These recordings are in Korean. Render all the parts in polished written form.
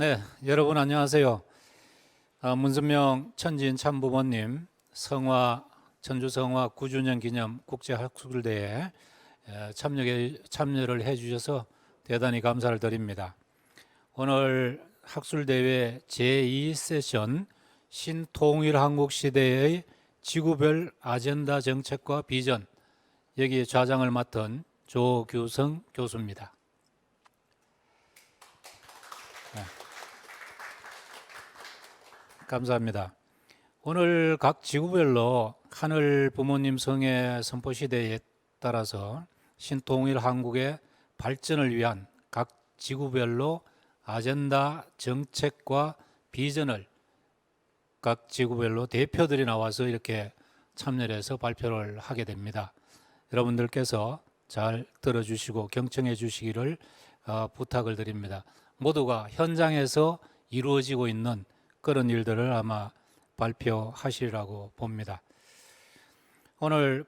네, 여러분 안녕하세요. 문선명 천지인 참부모님 천주 성화 9주년 기념 국제학술대회에 참여를 해주셔서 대단히 감사를 드립니다. 오늘 학술대회 제2세션 신통일한국시대의 지구별 아젠다 정책과 비전, 여기 좌장을 맡은 조규성 교수입니다. 감사합니다. 오늘 각 지구별로 하늘 부모님 성의 선포시대에 따라서 신통일 한국의 발전을 위한 각 지구별로 아젠다 정책과 비전을 각 지구별로 대표들이 나와서 이렇게 참여를 해서 발표를 하게 됩니다. 여러분들께서 잘 들어주시고 경청해 주시기를 부탁을 드립니다. 모두가 현장에서 이루어지고 있는 그런 일들을 아마 발표하시리라고 봅니다. 오늘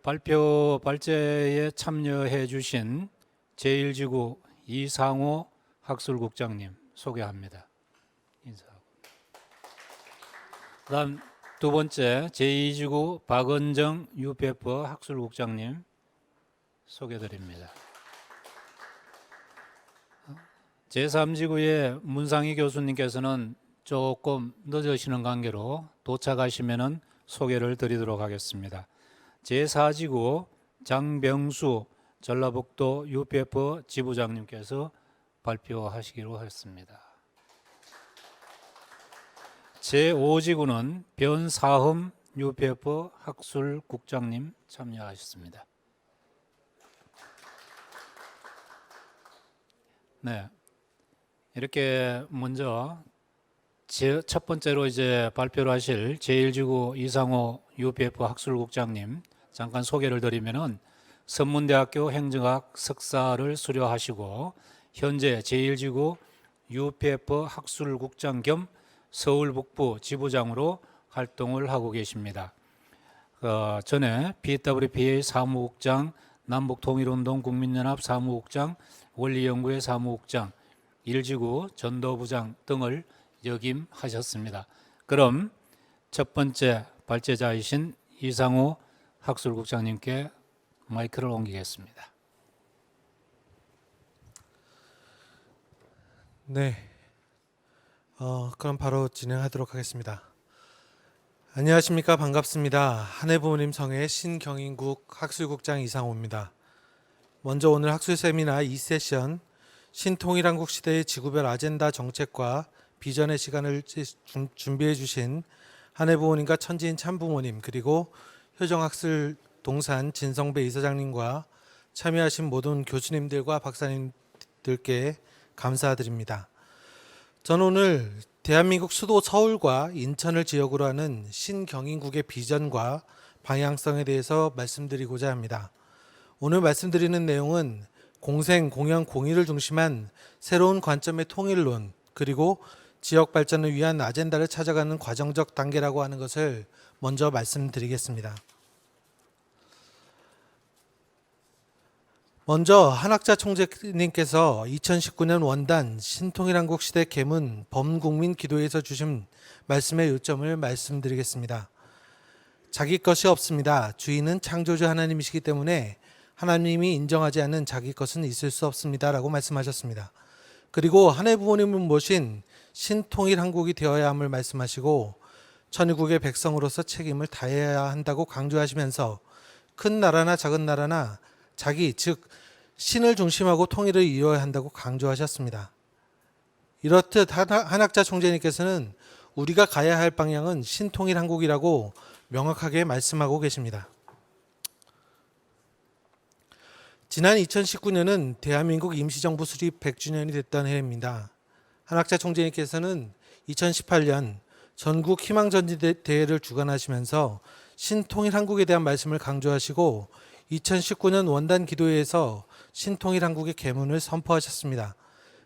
발제에 참여해 주신 제1지구 이상호 학술국장님 소개합니다. 인사하고. 그다음 두 번째 제2지구 박은정 UPF 학술국장님 소개드립니다. 제3지구의 문상희 교수님께서는 조금 늦으시는 관계로 도착하시면은 소개를 드리도록 하겠습니다. 제4지구 장병수 전라북도 UPF 지부장님께서 발표하시기로 했습니다. 제5지구는 변사흠 UPF 학술국장님 참여하셨습니다. 네, 이렇게 먼저 첫 번째로 이제 발표를 하실 제1지구 이상호 UPF 학술국장님 잠깐 소개를 드리면은 선문대학교 행정학 석사를 수료하시고 현재 제1지구 UPF 학술국장 겸 서울북부 지부장으로 활동을 하고 계십니다. 전에 PWPA 사무국장, 남북통일운동 국민연합 사무국장, 원리연구회 사무국장, 1지구 전도부장 등을 역임하셨습니다. 그럼 첫 번째 발제자이신 이상호 학술국장님께 마이크를 옮기겠습니다. 네, 그럼 바로 진행하도록 하겠습니다. 안녕하십니까, 반갑습니다. 한해 부모님 성의 신경인국 학술국장 이상호입니다. 먼저 오늘 학술 세미나 2세션 신통일한국 시대의 지구별 아젠다 정책과 비전의 시간을 준비해 주신 한해 부모님과 천지인 참부모님, 그리고 효정학술 동산 진성배 이사장님과 참여하신 모든 교수님들과 박사님들께 감사드립니다. 저는 오늘 대한민국 수도 서울과 인천을 지역으로 하는 신경인국의 비전과 방향성에 대해서 말씀드리고자 합니다. 오늘 말씀드리는 내용은 공생, 공영, 공의를 중심한 새로운 관점의 통일론, 그리고 지역 발전을 위한 아젠다를 찾아가는 과정적 단계라고 하는 것을 먼저 말씀드리겠습니다. 먼저 한학자 총재님께서 2019년 원단 신통일한국 시대 계문 범국민 기도에서 주신 말씀의 요점을 말씀드리겠습니다. 자기 것이 없습니다. 주인은 창조주 하나님이시기 때문에 하나님이 인정하지 않는 자기 것은 있을 수 없습니다. 라고 말씀하셨습니다. 그리고 한해 부모님을 모신 신통일한국이 되어야 함을 말씀하시고 천일국의 백성으로서 책임을 다해야 한다고 강조하시면서 큰 나라나 작은 나라나 자기, 즉 신을 중심하고 통일을 이루어야 한다고 강조하셨습니다. 이렇듯 한학자 총재님께서는 우리가 가야 할 방향은 신통일한국이라고 명확하게 말씀하고 계십니다. 지난 2019년은 대한민국 임시정부 수립 100주년이 됐던 해입니다. 한학자 총재님께서는 2018년 전국 희망전지대회를 주관하시면서 신통일한국에 대한 말씀을 강조하시고 2019년 원단 기도회에서 신통일한국의 계문을 선포하셨습니다.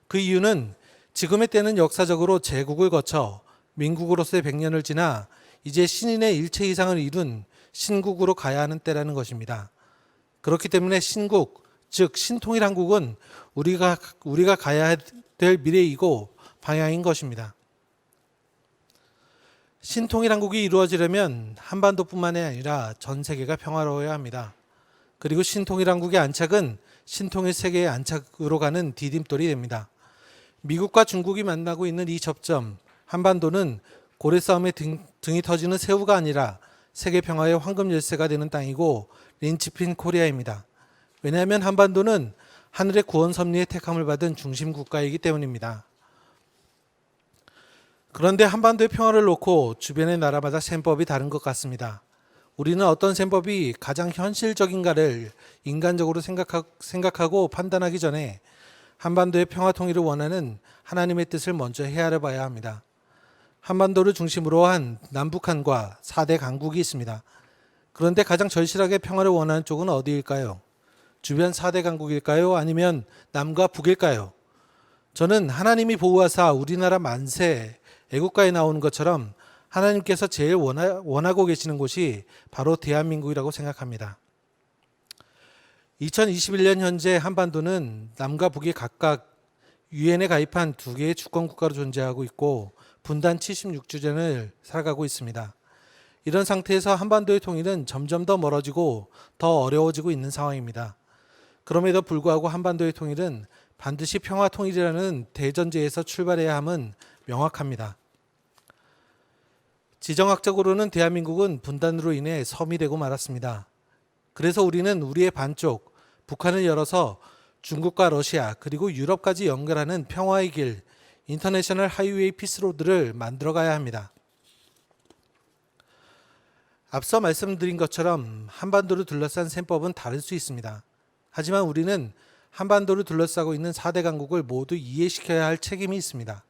그 이유는 지금의 때는 역사적으로 제국을 거쳐 민국으로서의 100년을 지나 이제 신인의 일체 이상을 이룬 신국으로 가야 하는 때라는 것입니다. 그렇기 때문에 신국, 즉 신통일한국은 우리가 가야 될 미래이고 방향인 것입니다. 신통일한국이 이루어지려면 한반도뿐만이 아니라 전 세계가 평화로워야 합니다. 그리고 신통일한국의 안착은 신통일 세계의 안착으로 가는 디딤돌이 됩니다. 미국과 중국이 만나고 있는 이 접점, 한반도는 고래 싸움에 등이 터지는 새우가 아니라 세계 평화의 황금 열쇠가 되는 땅이고 린치핀 코리아입니다. 왜냐하면 한반도는 하늘의 구원 섭리의 택함을 받은 중심 국가이기 때문입니다. 그런데 한반도의 평화를 놓고 주변의 나라마다 셈법이 다른 것 같습니다. 우리는 어떤 셈법이 가장 현실적인가를 인간적으로 생각하고 판단하기 전에 한반도의 평화 통일을 원하는 하나님의 뜻을 먼저 헤아려 봐야 합니다. 한반도를 중심으로 한 남북한과 4대 강국이 있습니다. 그런데 가장 절실하게 평화를 원하는 쪽은 어디일까요? 주변 4대 강국일까요? 아니면 남과 북일까요? 저는 하나님이 보호하사 우리나라 만세 애국가에 나오는 것처럼 하나님께서 제일 원하고 계시는 곳이 바로 대한민국이라고 생각합니다. 2021년 현재 한반도는 남과 북이 각각 유엔에 가입한 두 개의 주권 국가로 존재하고 있고 분단 76주년을 살아가고 있습니다. 이런 상태에서 한반도의 통일은 점점 더 멀어지고 더 어려워지고 있는 상황입니다. 그럼에도 불구하고 한반도의 통일은 반드시 평화 통일이라는 대전제에서 출발해야 함은 명확합니다. 지정학적으로는 대한민국은 분단으로 인해 섬이 되고 말았습니다. 그래서 우리는 우리의 반쪽, 북한을 열어서 중국과 러시아 그리고 유럽까지 연결하는 평화의 길, 인터내셔널 하이웨이 피스로드를 만들어 가야 합니다. 앞서 말씀드린 것처럼 한반도를 둘러싼 셈법은 다를 수 있습니다. 하지만 우리는 한반도를 둘러싸고 있는 4대 강국을 모두 이해시켜야 할 책임이 있습니다.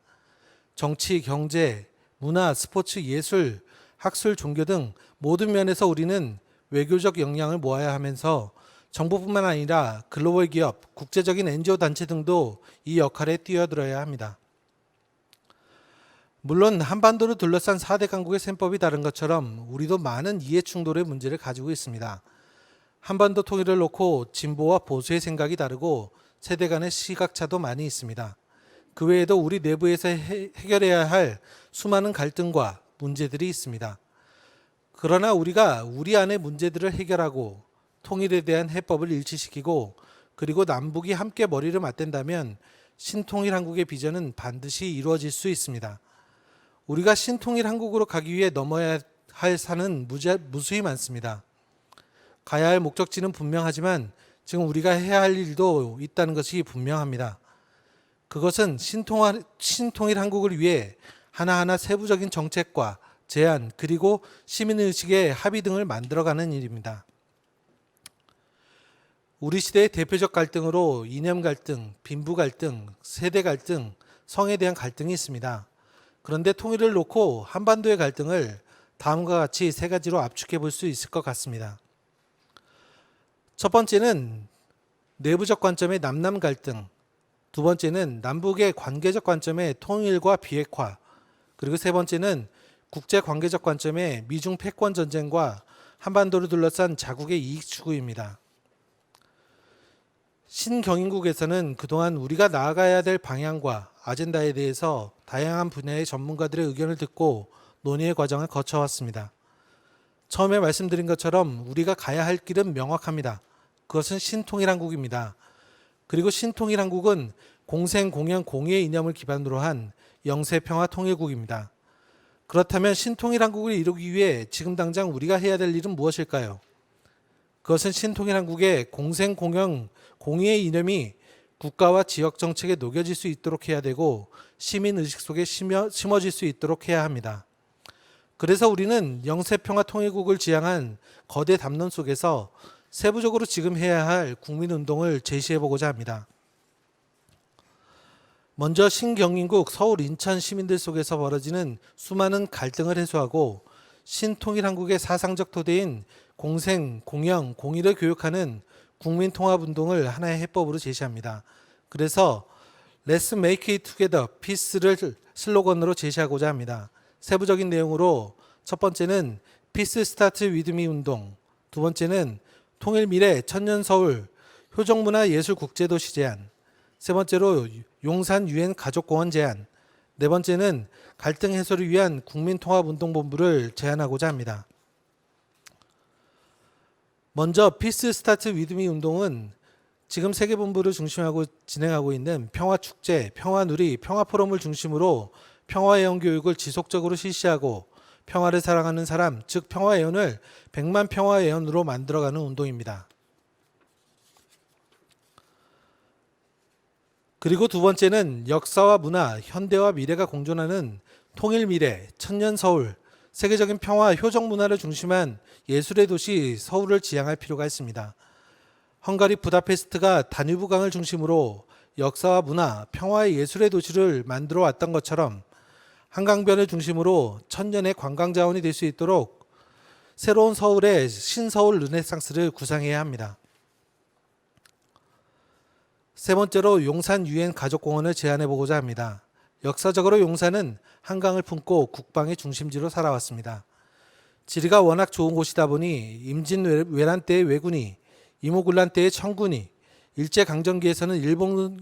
정치, 경제, 문화, 스포츠, 예술, 학술, 종교 등 모든 면에서 우리는 외교적 역량을 모아야 하면서 정부뿐만 아니라 글로벌 기업, 국제적인 NGO 단체 등도 이 역할에 뛰어들어야 합니다. 물론 한반도를 둘러싼 4대 강국의 셈법이 다른 것처럼 우리도 많은 이해 충돌의 문제를 가지고 있습니다. 한반도 통일을 놓고 진보와 보수의 생각이 다르고 세대 간의 시각차도 많이 있습니다. 그 외에도 우리 내부에서 해결해야 할 수많은 갈등과 문제들이 있습니다. 그러나 우리가 우리 안의 문제들을 해결하고 통일에 대한 해법을 일치시키고 그리고 남북이 함께 머리를 맞댄다면 신통일 한국의 비전은 반드시 이루어질 수 있습니다. 우리가 신통일 한국으로 가기 위해 넘어야 할 산은 무수히 많습니다. 가야 할 목적지는 분명하지만 지금 우리가 해야 할 일도 있다는 것이 분명합니다. 그것은 신통일 한국을 위해 하나하나 세부적인 정책과 제안 그리고 시민의식의 합의 등을 만들어가는 일입니다. 우리 시대의 대표적 갈등으로 이념 갈등, 빈부 갈등, 세대 갈등, 성에 대한 갈등이 있습니다. 그런데 통일을 놓고 한반도의 갈등을 다음과 같이 세 가지로 압축해 볼 수 있을 것 같습니다. 첫 번째는 내부적 관점의 남남 갈등, 두 번째는 남북의 관계적 관점의 통일과 비핵화, 그리고 세 번째는 국제 관계적 관점의 미중 패권 전쟁과 한반도를 둘러싼 자국의 이익 추구입니다. 신경인국에서는 그동안 우리가 나아가야 될 방향과 아젠다에 대해서 다양한 분야의 전문가들의 의견을 듣고 논의의 과정을 거쳐왔습니다. 처음에 말씀드린 것처럼 우리가 가야 할 길은 명확합니다. 그것은 신통일 한국입니다. 그리고 신통일 한국은 공생, 공연, 공의의 이념을 기반으로 한 영세평화 통일국입니다. 그렇다면 신통일 한국을 이루기 위해 지금 당장 우리가 해야 될 일은 무엇일까요? 그것은 신통일 한국의 공생, 공연, 공의의 이념이 국가와 지역 정책에 녹여질 수 있도록 해야 되고 시민의식 속에 심어질 수 있도록 해야 합니다. 그래서 우리는 영세평화 통일국을 지향한 거대 담론 속에서 세부적으로 지금 해야 할 국민운동을 제시해보고자 합니다. 먼저 신경인국 서울 인천 시민들 속에서 벌어지는 수많은 갈등을 해소하고 신통일 한국의 사상적 토대인 공생, 공영, 공의를 교육하는 국민통합운동을 하나의 해법으로 제시합니다. 그래서 Let's make it together, peace를 슬로건으로 제시하고자 합니다. 세부적인 내용으로 첫 번째는 Peace Start With Me 운동, 두 번째는 통일 미래 천년 서울 효정문화 예술 국제도시 제안, 세 번째로 용산 유엔 가족공원 제안, 네 번째는 갈등 해소를 위한 국민통합운동본부를 제안하고자 합니다. 먼저 피스 스타트 위드미 운동은 지금 세계본부를 중심하고 진행하고 있는 평화축제, 평화누리, 평화포럼을 중심으로 평화예언 교육을 지속적으로 실시하고 평화를 사랑하는 사람, 즉 평화예언을 100만 평화예언으로 만들어가는 운동입니다. 그리고 두 번째는 역사와 문화, 현대와 미래가 공존하는 통일미래, 천년서울, 세계적인 평화, 효적 문화를 중심한 예술의 도시 서울을 지향할 필요가 있습니다. 헝가리 부다페스트가 다뉴브강을 중심으로 역사와 문화, 평화의 예술의 도시를 만들어 왔던 것처럼 한강변을 중심으로 천년의 관광자원이 될 수 있도록 새로운 서울의 신서울 르네상스를 구상해야 합니다. 세 번째로 용산 유엔 가족공원을 제안해 보고자 합니다. 역사적으로 용산은 한강을 품고 국방의 중심지로 살아왔습니다. 지리가 워낙 좋은 곳이다 보니 임진왜란 때의 왜군이, 이모군란 때의 청군이, 일제강점기에서는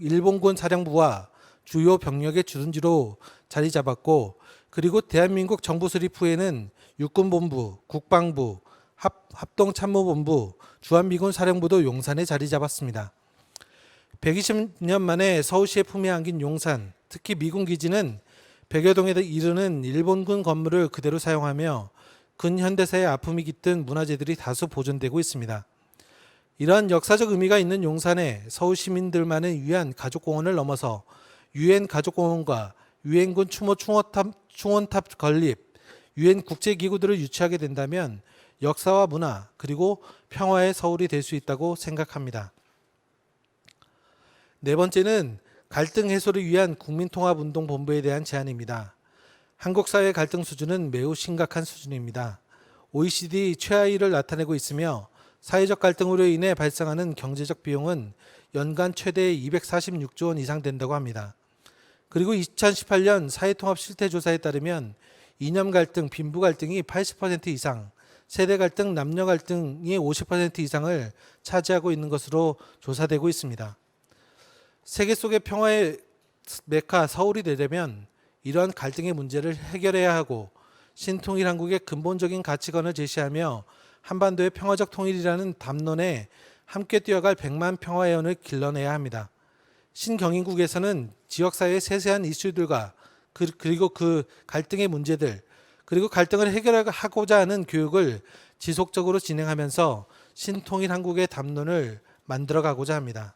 일본군 사령부와 주요 병력의 주둔지로 자리 잡았고, 그리고 대한민국 정부 수립 후에는 육군본부, 국방부, 합동참모본부, 주한미군 사령부도 용산에 자리 잡았습니다. 120년 만에 서울시에 품에 안긴 용산, 특히 미군 기지는 100여 동에 이르는 일본군 건물을 그대로 사용하며 근현대사의 아픔이 깃든 문화재들이 다수 보존되고 있습니다. 이러한 역사적 의미가 있는 용산에 서울 시민들만을 위한 가족공원을 넘어서 유엔 가족공원과 유엔군 충원탑 건립, 유엔 국제기구들을 유치하게 된다면 역사와 문화 그리고 평화의 서울이 될 수 있다고 생각합니다. 네 번째는 갈등 해소를 위한 국민통합운동본부에 대한 제안입니다. 한국 사회 갈등 수준은 매우 심각한 수준입니다. OECD 최하위를 나타내고 있으며 사회적 갈등으로 인해 발생하는 경제적 비용은 연간 최대 246조 원 이상 된다고 합니다. 그리고 2018년 사회통합 실태조사에 따르면 이념 갈등, 빈부 갈등이 80% 이상, 세대 갈등, 남녀 갈등이 50% 이상을 차지하고 있는 것으로 조사되고 있습니다. 세계 속의 평화의 메카 서울이 되려면 이러한 갈등의 문제를 해결해야 하고 신통일 한국의 근본적인 가치관을 제시하며 한반도의 평화적 통일이라는 담론에 함께 뛰어갈 100만 평화예언을 길러내야 합니다. 신경인국에서는 지역사회의 세세한 이슈들과 그리고 그 갈등의 문제들 그리고 갈등을 해결하고자 하는 교육을 지속적으로 진행하면서 신통일 한국의 담론을 만들어가고자 합니다.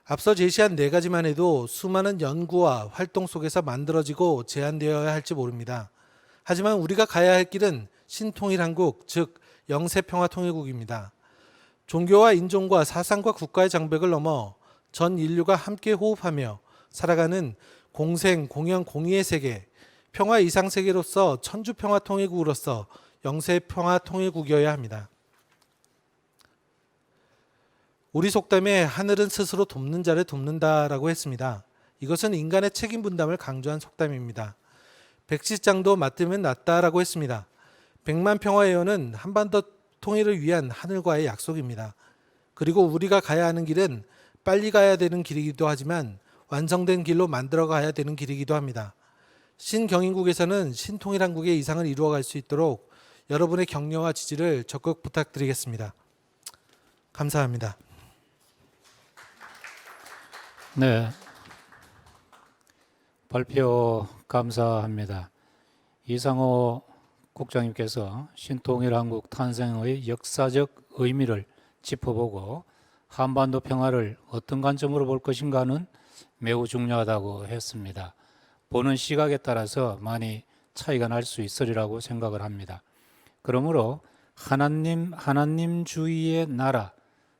앞서 제시한 네 가지만 해도 수많은 연구와 활동 속에서 만들어지고 제안되어야 할지 모릅니다. 하지만 우리가 가야 할 길은 신통일 한국, 즉 영세평화통일국입니다. 종교와 인종과 사상과 국가의 장벽을 넘어 전 인류가 함께 호흡하며 살아가는 공생, 공연, 공의의 세계, 평화 이상 세계로서 천주평화통일국으로서 영세평화통일국이어야 합니다. 우리 속담에 하늘은 스스로 돕는 자를 돕는다라고 했습니다. 이것은 인간의 책임 분담을 강조한 속담입니다. 백지장도 맞들면 낫다라고 했습니다. 100만 평화예언은 한반도 통일을 위한 하늘과의 약속입니다. 그리고 우리가 가야 하는 길은 빨리 가야 되는 길이기도 하지만 완성된 길로 만들어 가야 되는 길이기도 합니다. 신경인국에서는 신통일 한국의 이상을 이루어갈 수 있도록 여러분의 격려와 지지를 적극 부탁드리겠습니다. 감사합니다. 네, 발표 감사합니다. 이상호 국장님께서 신통일 한국 탄생의 역사적 의미를 짚어보고 한반도 평화를 어떤 관점으로 볼 것인가는 매우 중요하다고 했습니다. 보는 시각에 따라서 많이 차이가 날 수 있으리라고 생각을 합니다. 그러므로 하나님주의의 나라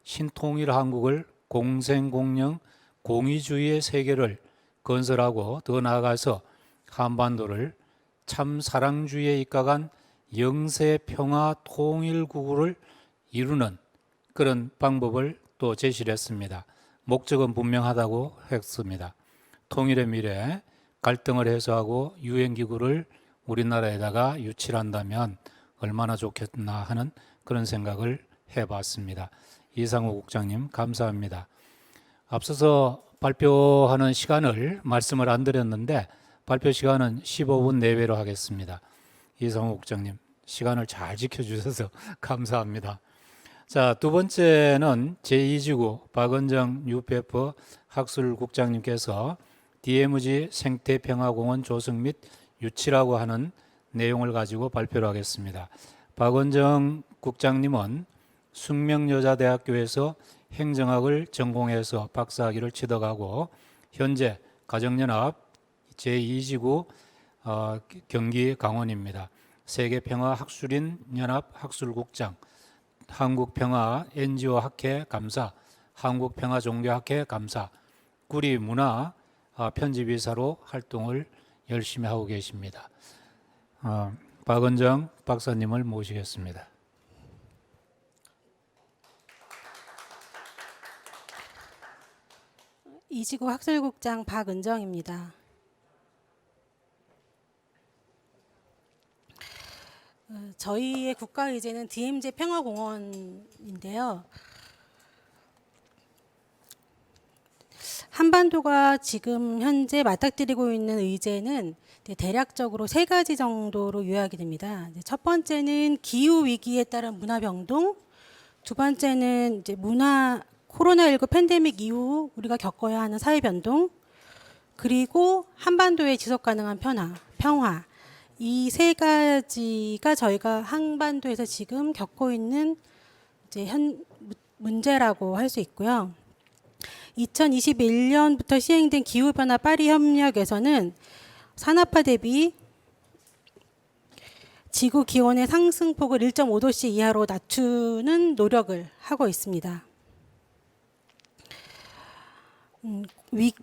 신통일 한국을 공생공령 공의주의의 세계를 건설하고 더 나아가서 한반도를 참 사랑주의에 입각한 영세평화통일국을 이루는 그런 방법을 또 제시를 했습니다. 목적은 분명하다고 했습니다. 통일의 미래, 갈등을 해소하고 유엔기구를 우리나라에다가 유치를 한다면 얼마나 좋겠나 하는 그런 생각을 해봤습니다. 이상호 국장님 감사합니다. 앞서서 발표하는 시간을 말씀을 안 드렸는데 발표 시간은 15분 내외로 하겠습니다. 이성호 국장님, 시간을 잘 지켜주셔서 감사합니다. 자, 두 번째는 제2지구 박은정 UPF 학술국장님께서 DMZ 생태평화공원 조성 및 유치라고 하는 내용을 가지고 발표를 하겠습니다. 박은정 국장님은 숙명여자대학교에서 행정학을 전공해서 박사학위를 취득하고 현재 가정연합 제2지구 경기 강원입니다. 세계평화학술인 연합 학술국장, 한국평화 NGO 학회 감사, 한국평화종교학회 감사, 구리문화 편집이사로 활동을 열심히 하고 계십니다. 박은정 박사님을 모시겠습니다. 이지구 학술국장 박은정입니다. 저희의 국가의제는 DMZ 평화공원인데요. 한반도가 지금 현재 맞닥뜨리고 있는 의제는 대략적으로 세 가지 정도로 요약이 됩니다. 첫 번째는 기후 위기에 따른 문화 변동, 두 번째는 이제 코로나19 팬데믹 이후 우리가 겪어야 하는 사회 변동, 그리고 한반도의 지속 가능한 평화. 이 세 가지가 저희가 한반도에서 지금 겪고 있는 이제 문제라고 할 수 있고요. 2021년부터 시행된 기후변화 파리 협약에서는 산업화 대비 지구 기온의 상승폭을 1.5도씨 이하로 낮추는 노력을 하고 있습니다.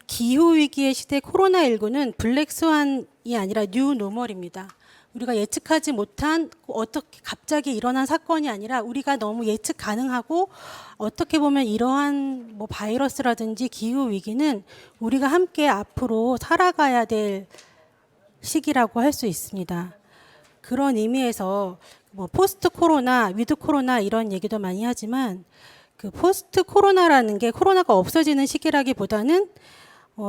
기후 위기의 시대 코로나19는 블랙스완이 아니라 뉴 노멀입니다. 우리가 예측하지 못한 어떻게 갑자기 일어난 사건이 아니라 우리가 너무 예측 가능하고 어떻게 보면 이러한 바이러스라든지 기후 위기는 우리가 함께 앞으로 살아가야 될 시기라고 할 수 있습니다. 그런 의미에서 포스트 코로나, 위드 코로나 이런 얘기도 많이 하지만 그 포스트 코로나라는 게 코로나가 없어지는 시기라기보다는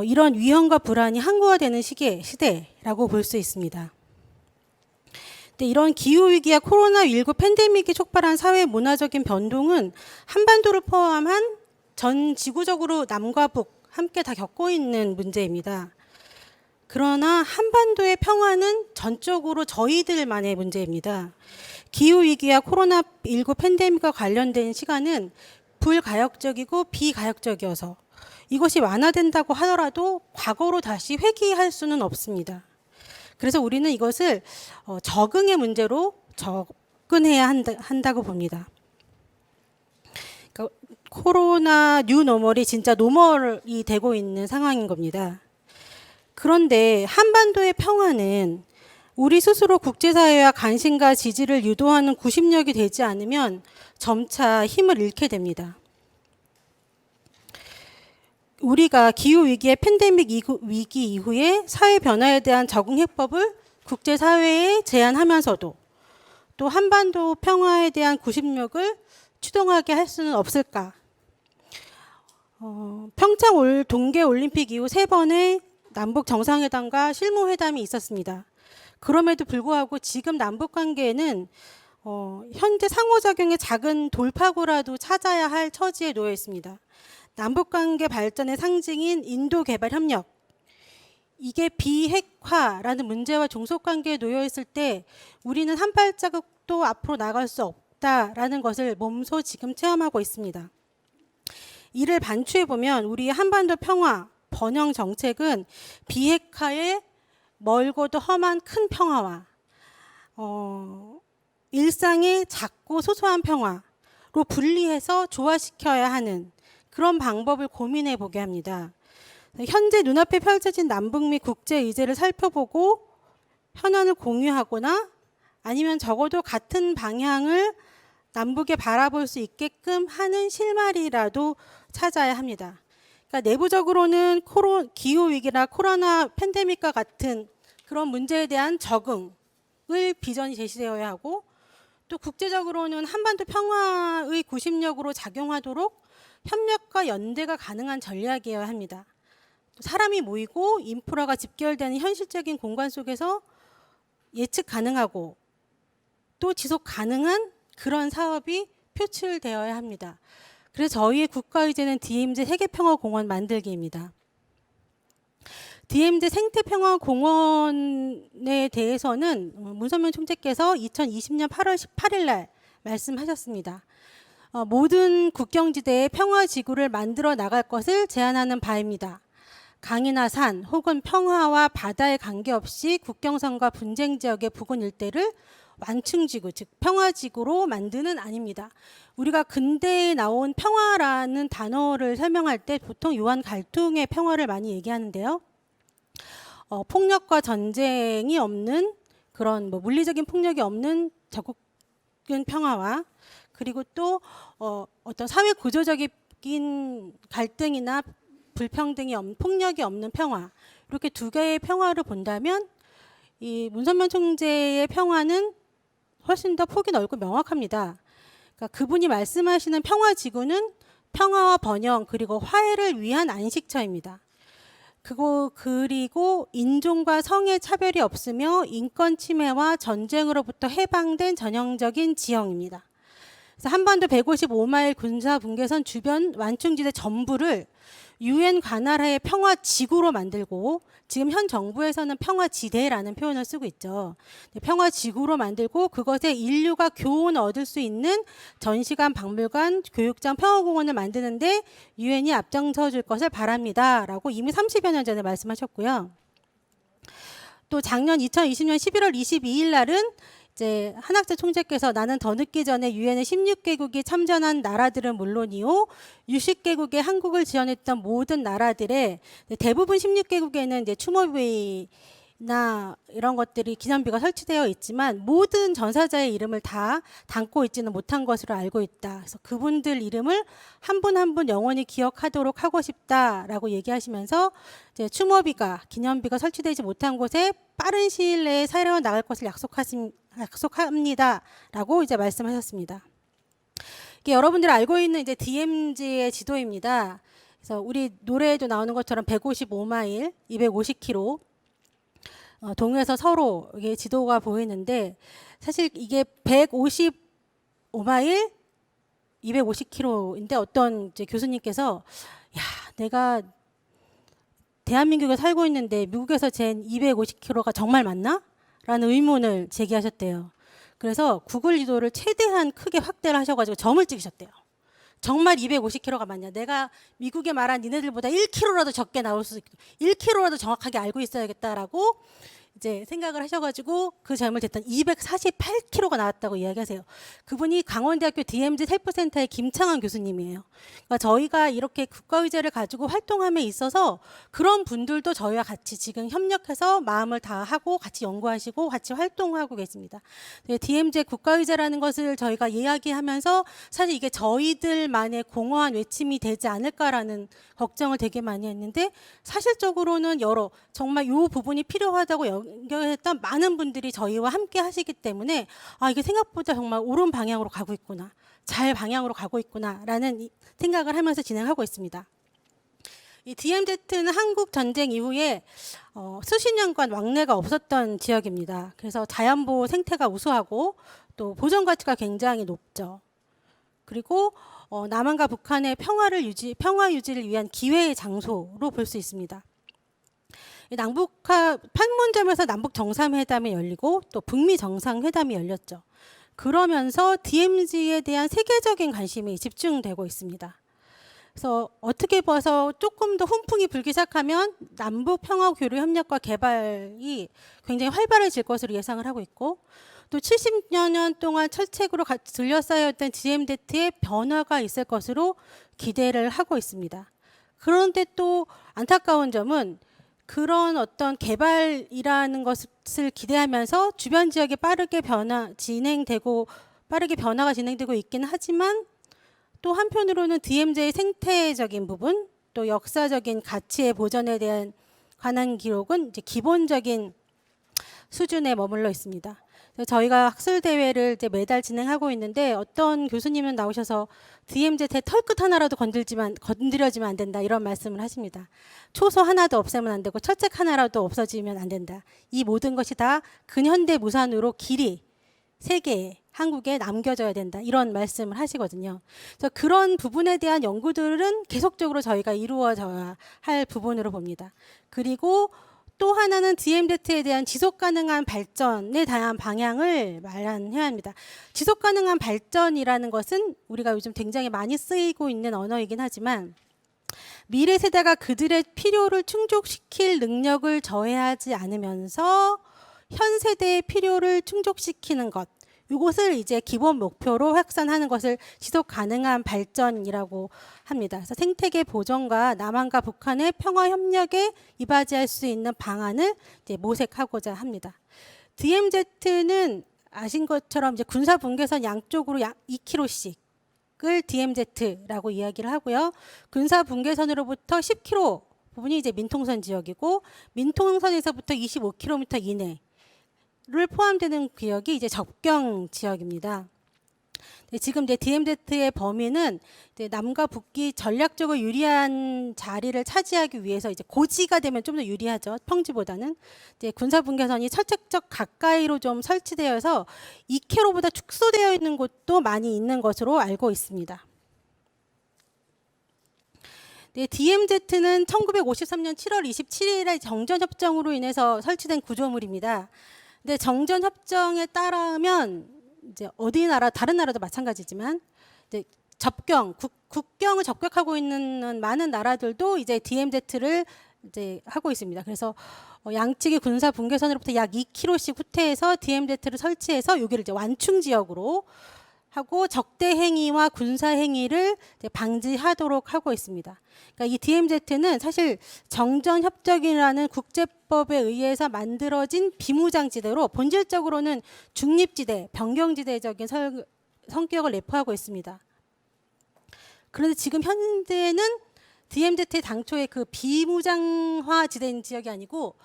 이런 위험과 불안이 항구화되는 시대라고 볼 수 있습니다. 근데 이런 기후위기와 코로나19 팬데믹이 촉발한 사회 문화적인 변동은 한반도를 포함한 전 지구적으로 남과 북 함께 다 겪고 있는 문제입니다. 그러나 한반도의 평화는 전적으로 저희들만의 문제입니다. 기후위기와 코로나19 팬데믹과 관련된 시간은 불가역적이고 비가역적이어서 이것이 완화된다고 하더라도 과거로 다시 회귀할 수는 없습니다. 그래서 우리는 이것을 적응의 문제로 접근해야 한다고 봅니다. 그러니까 코로나 뉴 노멀이 진짜 노멀이 되고 있는 상황인 겁니다. 그런데 한반도의 평화는 우리 스스로 국제사회와 관심과 지지를 유도하는 구심력이 되지 않으면 점차 힘을 잃게 됩니다. 우리가 기후위기의 팬데믹 위기 이후에 사회 변화에 대한 적응 해법을 국제사회에 제안하면서도 또 한반도 평화에 대한 구심력을 추동하게 할 수는 없을까? 평창 동계올림픽 이후 3번의 남북 정상회담과 실무회담이 있었습니다. 그럼에도 불구하고 지금 남북관계에는 현재 상호작용의 작은 돌파구라도 찾아야 할 처지에 놓여 있습니다. 남북관계 발전의 상징인 인도개발협력, 이게 비핵화라는 문제와 종속관계에 놓여 있을 때 우리는 한 발자국도 앞으로 나갈 수 없다라는 것을 몸소 지금 체험하고 있습니다. 이를 반추해 보면 우리의 한반도 평화 번영 정책은 비핵화의 멀고도 험한 큰 평화와 일상의 작고 소소한 평화로 분리해서 조화시켜야 하는 그런 방법을 고민해 보게 합니다. 현재 눈앞에 펼쳐진 남북미 국제 의제를 살펴보고 현안을 공유하거나 아니면 적어도 같은 방향을 남북에 바라볼 수 있게끔 하는 실마리라도 찾아야 합니다. 그러니까 내부적으로는 기후위기나 코로나 팬데믹과 같은 그런 문제에 대한 적응을 비전이 제시되어야 하고 또 국제적으로는 한반도 평화의 구심력으로 작용하도록 협력과 연대가 가능한 전략이어야 합니다. 사람이 모이고 인프라가 집결되는 현실적인 공간 속에서 예측 가능하고 또 지속 가능한 그런 사업이 표출되어야 합니다. 그래서 저희의 국가의제는 DMZ 세계평화공원 만들기입니다. DMZ 생태평화공원에 대해서는 문선명 총재께서 2020년 8월 18일 날 말씀하셨습니다. 모든 국경지대에 평화지구를 만들어 나갈 것을 제안하는 바입니다. 강이나 산 혹은 평화와 바다에 관계없이 국경선과 분쟁 지역의 부근 일대를 완충지구, 즉 평화지구로 만드는 아닙니다. 우리가 근대에 나온 평화라는 단어를 설명할 때 보통 요한 갈퉁의 평화를 많이 얘기하는데요. 폭력과 전쟁이 없는 그런 물리적인 폭력이 없는 적국인 평화와 그리고 또 어떤 사회 구조적인 갈등이나 불평등이 없는 폭력이 없는 평화, 이렇게 두 개의 평화를 본다면 이 문선명 총재의 평화는 훨씬 더 폭이 넓고 명확합니다. 그러니까 그분이 말씀하시는 평화지구는 평화와 번영 그리고 화해를 위한 안식처입니다. 그리고 인종과 성의 차별이 없으며 인권 침해와 전쟁으로부터 해방된 전형적인 지형입니다. 그래서 한반도 155마일 군사 분계선 주변 완충지대 전부를 UN 관할하에 평화지구로 만들고 지금 현 정부에서는 평화지대라는 표현을 쓰고 있죠. 평화지구로 만들고 그것에 인류가 교훈을 얻을 수 있는 전시관, 박물관, 교육장, 평화공원을 만드는데 UN이 앞장서 줄 것을 바랍니다. 라고 이미 30여 년 전에 말씀하셨고요. 또 작년 2020년 11월 22일 날은 이제 한학재 총재께서 나는 더 늦기 전에 유엔의 16개국이 참전한 나라들은 물론이요 60개국의 한국을 지원했던 모든 나라들의 대부분 16개국에는 이제 추모비나 이런 것들이 기념비가 설치되어 있지만 모든 전사자의 이름을 다 담고 있지는 못한 것으로 알고 있다. 그래서 그분들 이름을 한 분 한 분 영원히 기억하도록 하고 싶다라고 얘기하시면서 이제 추모비가 기념비가 설치되지 못한 곳에 빠른 시일 내에 사려어 나갈 것을 약속합니다라고 이제 말씀하셨습니다. 이게 여러분들이 알고 있는 이제 DMZ의 지도입니다. 그래서 우리 노래에도 나오는 것처럼 155마일, 250km 동에서 서로 이게 지도가 보이는데 사실 이게 155마일, 250km인데 어떤 이제 교수님께서 야 내가 대한민국에 살고 있는데 미국에서 잰 250km가 정말 맞나? 라는 의문을 제기하셨대요. 그래서 구글 지도를 최대한 크게 확대를 하셔가지고 점을 찍으셨대요. 정말 250km가 맞냐? 내가 미국에 말한 니네들보다 1km라도 적게 나올 수 있고 1km라도 정확하게 알고 있어야겠다라고 이제 생각을 하셔가지고 그 점을 댔던 248km가 나왔다고 이야기하세요. 그분이 강원대학교 DMZ 셀프센터의 김창환 교수님이에요. 그러니까 저희가 이렇게 국가의제를 가지고 활동함에 있어서 그런 분들도 저희와 같이 지금 협력해서 마음을 다하고 같이 연구하시고 같이 활동하고 계십니다. DMZ 국가의제라는 것을 저희가 이야기하면서 사실 이게 저희들만의 공허한 외침이 되지 않을까라는 걱정을 되게 많이 했는데 사실적으로는 정말 이 부분이 필요하다고 연결했던 많은 분들이 저희와 함께 하시기 때문에 이게 생각보다 정말 옳은 방향으로 가고 있구나, 잘 방향으로 가고 있구나라는 생각을 하면서 진행하고 있습니다. 이 DMZ는 한국 전쟁 이후에 수십 년간 왕래가 없었던 지역입니다. 그래서 자연보호 생태가 우수하고 또 보전 가치가 굉장히 높죠. 그리고 남한과 북한의 평화 유지를 위한 기회의 장소로 볼 수 있습니다. 판문점에서 남북 정상회담이 열리고 또 북미 정상회담이 열렸죠. 그러면서 DMZ에 대한 세계적인 관심이 집중되고 있습니다. 그래서 어떻게 봐서 조금 더 훈풍이 불기 시작하면 남북 평화 교류 협력과 개발이 굉장히 활발해질 것으로 예상을 하고 있고 또 70여 년 동안 철책으로 둘러싸였던 DMZ의 변화가 있을 것으로 기대를 하고 있습니다. 그런데 또 안타까운 점은 그런 어떤 개발이라는 것을 기대하면서 주변 지역에 빠르게 변화가 진행되고 있기는 하지만 또 한편으로는 DMZ의 생태적인 부분 또 역사적인 가치의 보전에 관한 기록은 이제 기본적인 수준에 머물러 있습니다. 그래서 저희가 학술 대회를 이제 매달 진행하고 있는데 어떤 교수님은 나오셔서 DMZ의 털끝 하나라도 건드려지면 안 된다 이런 말씀을 하십니다. 초소 하나도 없애면 안 되고 철책 하나라도 없어지면 안 된다. 이 모든 것이 다 근현대 무산으로 길이 세계에 한국에 남겨져야 된다 이런 말씀을 하시거든요. 그래서 그런 부분에 대한 연구들은 계속적으로 저희가 이루어져야 할 부분으로 봅니다. 그리고 또 하나는 DMZ에 대한 지속 가능한 발전에 대한 방향을 마련해야 합니다. 지속 가능한 발전이라는 것은 우리가 요즘 굉장히 많이 쓰이고 있는 언어이긴 하지만 미래 세대가 그들의 필요를 충족시킬 능력을 저해하지 않으면서 현 세대의 필요를 충족시키는 것, 이것을 이제 기본 목표로 확산하는 것을 지속 가능한 발전이라고 합니다. 그래서 생태계 보전과 남한과 북한의 평화 협력에 이바지할 수 있는 방안을 이제 모색하고자 합니다. DMZ는 아신 것처럼 이제 군사 분계선 양쪽으로 약 2km씩을 DMZ라고 이야기를 하고요. 군사 분계선으로부터 10km 부분이 이제 민통선 지역이고 민통선에서부터 25km 이내 를 포함되는 구역이 이제 접경 지역입니다. 지금 이제 DMZ의 범위는 이제 남과 북이 전략적으로 유리한 자리를 차지하기 위해서 이제 고지가 되면 좀 더 유리하죠. 평지보다는 이제 군사 분계선이 철책적 가까이로 좀 설치되어서 2km보다 축소되어 있는 곳도 많이 있는 것으로 알고 있습니다. 네, DMZ는 1953년 7월 27일에 정전협정으로 인해서 설치된 구조물입니다. 근데 정전협정에 따르면 이제 어디 나라 다른 나라도 마찬가지지만 이제 국경을 접격하고 있는 많은 나라들도 이제 DMZ를 이제 하고 있습니다. 그래서 양측의 군사 분계선으로부터 약 2km씩 후퇴해서 DMZ를 설치해서 여기를 이제 완충 지역으로 하고 적대 행위와 군사 행위를 이제 방지하도록 하고 있습니다. 그러니까 이 DMZ는 사실 정전협정이라는 국제법에 의해서 만들어진 비무장지대로 본질적으로는 중립지대, 변경지대적인 성격을 내포하고 있습니다. 그런데 지금 현재는 DMZ의 당초의 그 비무장화 지대인 지역이 아니고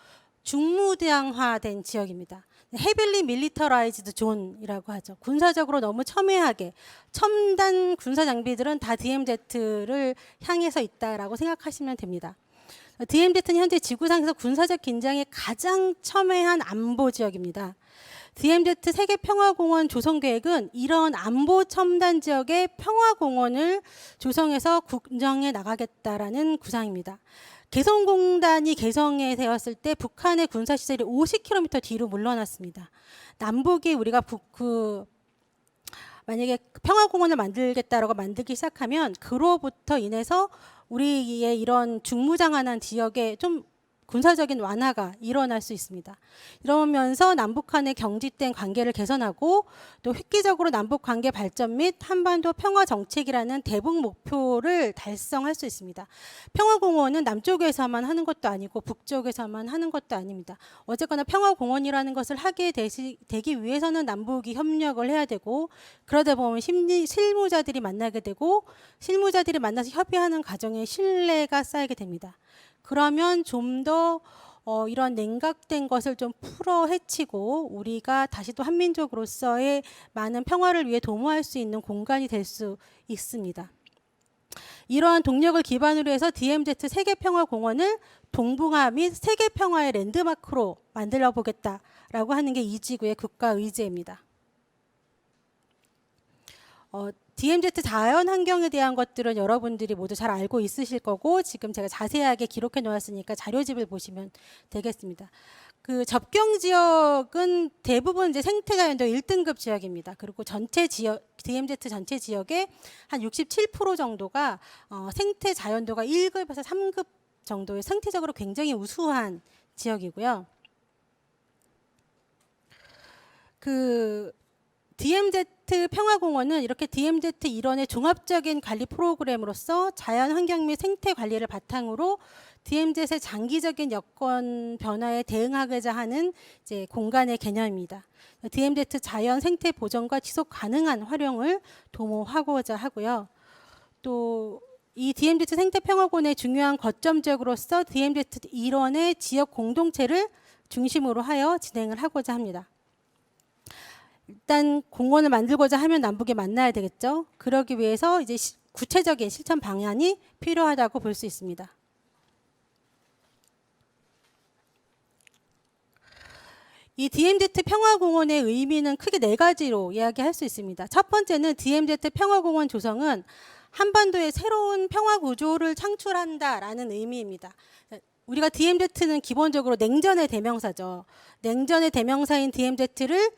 중무장화된 지역입니다. 헤빌리 밀리터라이즈드 존이라고 하죠. 군사적으로 너무 첨예하게 첨단 군사 장비들은 다 DMZ를 향해서 있다라고 생각하시면 됩니다. DMZ는 현재 지구상에서 군사적 긴장의 가장 첨예한 안보 지역입니다. DMZ 세계평화공원 조성 계획은 이런 안보 첨단 지역의 평화공원을 조성해서 군정해 나가겠다라는 구상입니다. 개성공단이 개성에 되었을 때 북한의 군사시설이 50km 뒤로 물러났습니다. 남북이 우리가 만약에 평화공원을 만들겠다라고 만들기 시작하면 그로부터 인해서 우리의 이런 중무장하는 지역에 좀 군사적인 완화가 일어날 수 있습니다. 이러면서 남북한의 경직된 관계를 개선하고 또 획기적으로 남북관계 발전 및 한반도 평화 정책이라는 대북 목표를 달성할 수 있습니다. 평화공원은 남쪽에서만 하는 것도 아니고 북쪽에서만 하는 것도 아닙니다. 어쨌거나 평화공원이라는 것을 하게 되기 위해서는 남북이 협력을 해야 되고 그러다 보면 실무자들이 만나게 되고 실무자들이 만나서 협의하는 과정에 신뢰가 쌓이게 됩니다. 그러면 좀 더 이런 냉각된 것을 좀 풀어 헤치고 우리가 다시 또 한민족으로서의 많은 평화를 위해 도모할 수 있는 공간이 될 수 있습니다. 이러한 동력을 기반으로 해서 DMZ 세계평화공원을 동북아 및 세계평화의 랜드마크로 만들어 보겠다라고 하는 게 이 지구의 국가 의지입니다. DMZ 자연 환경에 대한 것들은 여러분들이 모두 잘 알고 있으실 거고 지금 제가 자세하게 기록해 놓았으니까 자료집을 보시면 되겠습니다. 그 접경 지역은 대부분 이제 생태자연도 1등급 지역입니다. 그리고 전체 지역 DMZ 전체 지역의 한 67% 정도가 생태 자연도가 1급에서 3급 정도의 생태적으로 굉장히 우수한 지역이고요. 그 DMZ 평화공원은 이렇게 DMZ 일원의 종합적인 관리 프로그램으로서 자연환경 및 생태 관리를 바탕으로 DMZ의 장기적인 여건 변화에 대응하고자 하는 이제 공간의 개념입니다. DMZ 자연 생태 보전과 지속 가능한 활용을 도모하고자 하고요. 또 이 DMZ 생태평화공원의 중요한 거점 지역으로서 DMZ 일원의 지역 공동체를 중심으로 하여 진행을 하고자 합니다. 일단 공원을 만들고자 하면 남북이 만나야 되겠죠. 그러기 위해서 이제 구체적인 실천 방안이 필요하다고 볼 수 있습니다. 이 DMZ 평화공원의 의미는 크게 네 가지로 이야기할 수 있습니다. 첫 번째는 DMZ 평화공원 조성은 한반도의 새로운 평화 구조를 창출한다라는 의미입니다. 우리가 DMZ는 기본적으로 냉전의 대명사죠. 냉전의 대명사인 DMZ를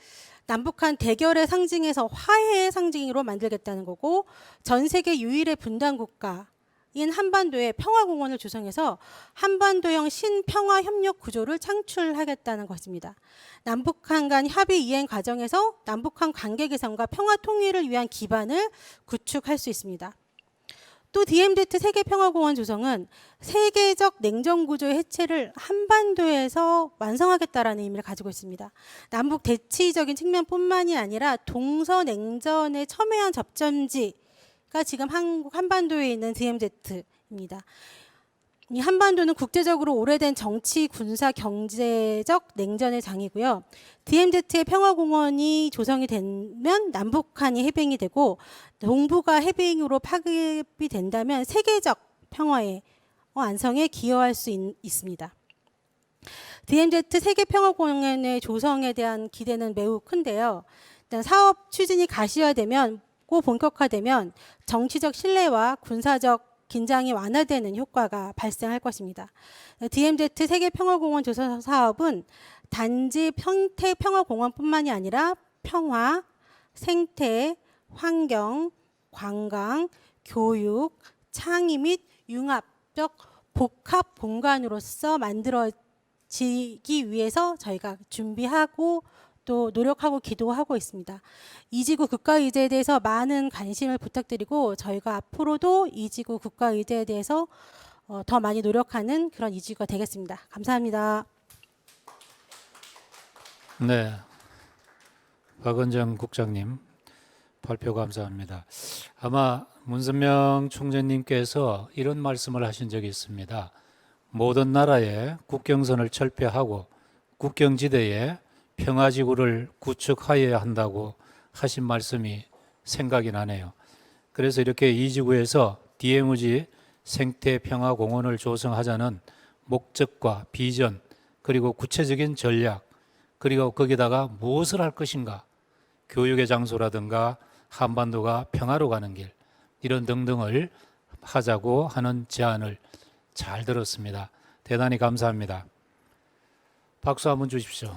남북한 대결의 상징에서 화해의 상징으로 만들겠다는 거고, 전 세계 유일의 분단 국가인 한반도에 평화공원을 조성해서 한반도형 신평화협력 구조를 창출하겠다는 것입니다. 남북한 간 합의 이행 과정에서 남북한 관계 개선과 평화 통일을 위한 기반을 구축할 수 있습니다. 또 DMZ 세계평화공원 조성은 세계적 냉전 구조의 해체를 한반도에서 완성하겠다라는 의미를 가지고 있습니다. 남북 대치적인 측면뿐만이 아니라 동서냉전의 첨예한 접점지가 지금 한국 한반도에 있는 DMZ입니다. 이 한반도는 국제적으로 오래된 정치, 군사, 경제적 냉전의 장이고요. DMZ의 평화공원이 조성이 되면 남북한이 해빙이 되고, 동북아 해빙으로 파급이 된다면 세계적 평화의 완성에 기여할 수 있습니다. DMZ 세계평화공원의 조성에 대한 기대는 매우 큰데요. 일단 사업 추진이 가시화되면, 본격화되면 정치적 신뢰와 군사적 긴장이 완화되는 효과가 발생할 것입니다. DMZ 세계평화공원 조성 사업은 단지 평화공원뿐만이 아니라 평화, 생태, 환경, 관광, 교육, 창의 및 융합적 복합 공간으로서 만들어지기 위해서 저희가 준비하고 또 노력하고 기도하고 있습니다. 이지구 국가의제에 대해서 많은 관심을 부탁드리고, 저희가 앞으로도 이지구 국가의제에 대해서 더 많이 노력하는 그런 이지구가 되겠습니다. 감사합니다. 네, 박은정 국장님 발표 감사합니다. 아마 문선명 총재님께서 이런 말씀을 하신 적이 있습니다. 모든 나라의 국경선을 철폐하고 국경지대에 평화지구를 구축하여야 한다고 하신 말씀이 생각이 나네요. 그래서 이렇게 이 지구에서 DMZ 생태평화공원을 조성하자는 목적과 비전, 그리고 구체적인 전략, 그리고 거기다가 무엇을 할 것인가, 교육의 장소라든가 한반도가 평화로 가는 길, 이런 등등을 하자고 하는 제안을 잘 들었습니다. 대단히 감사합니다. 박수 한번 주십시오.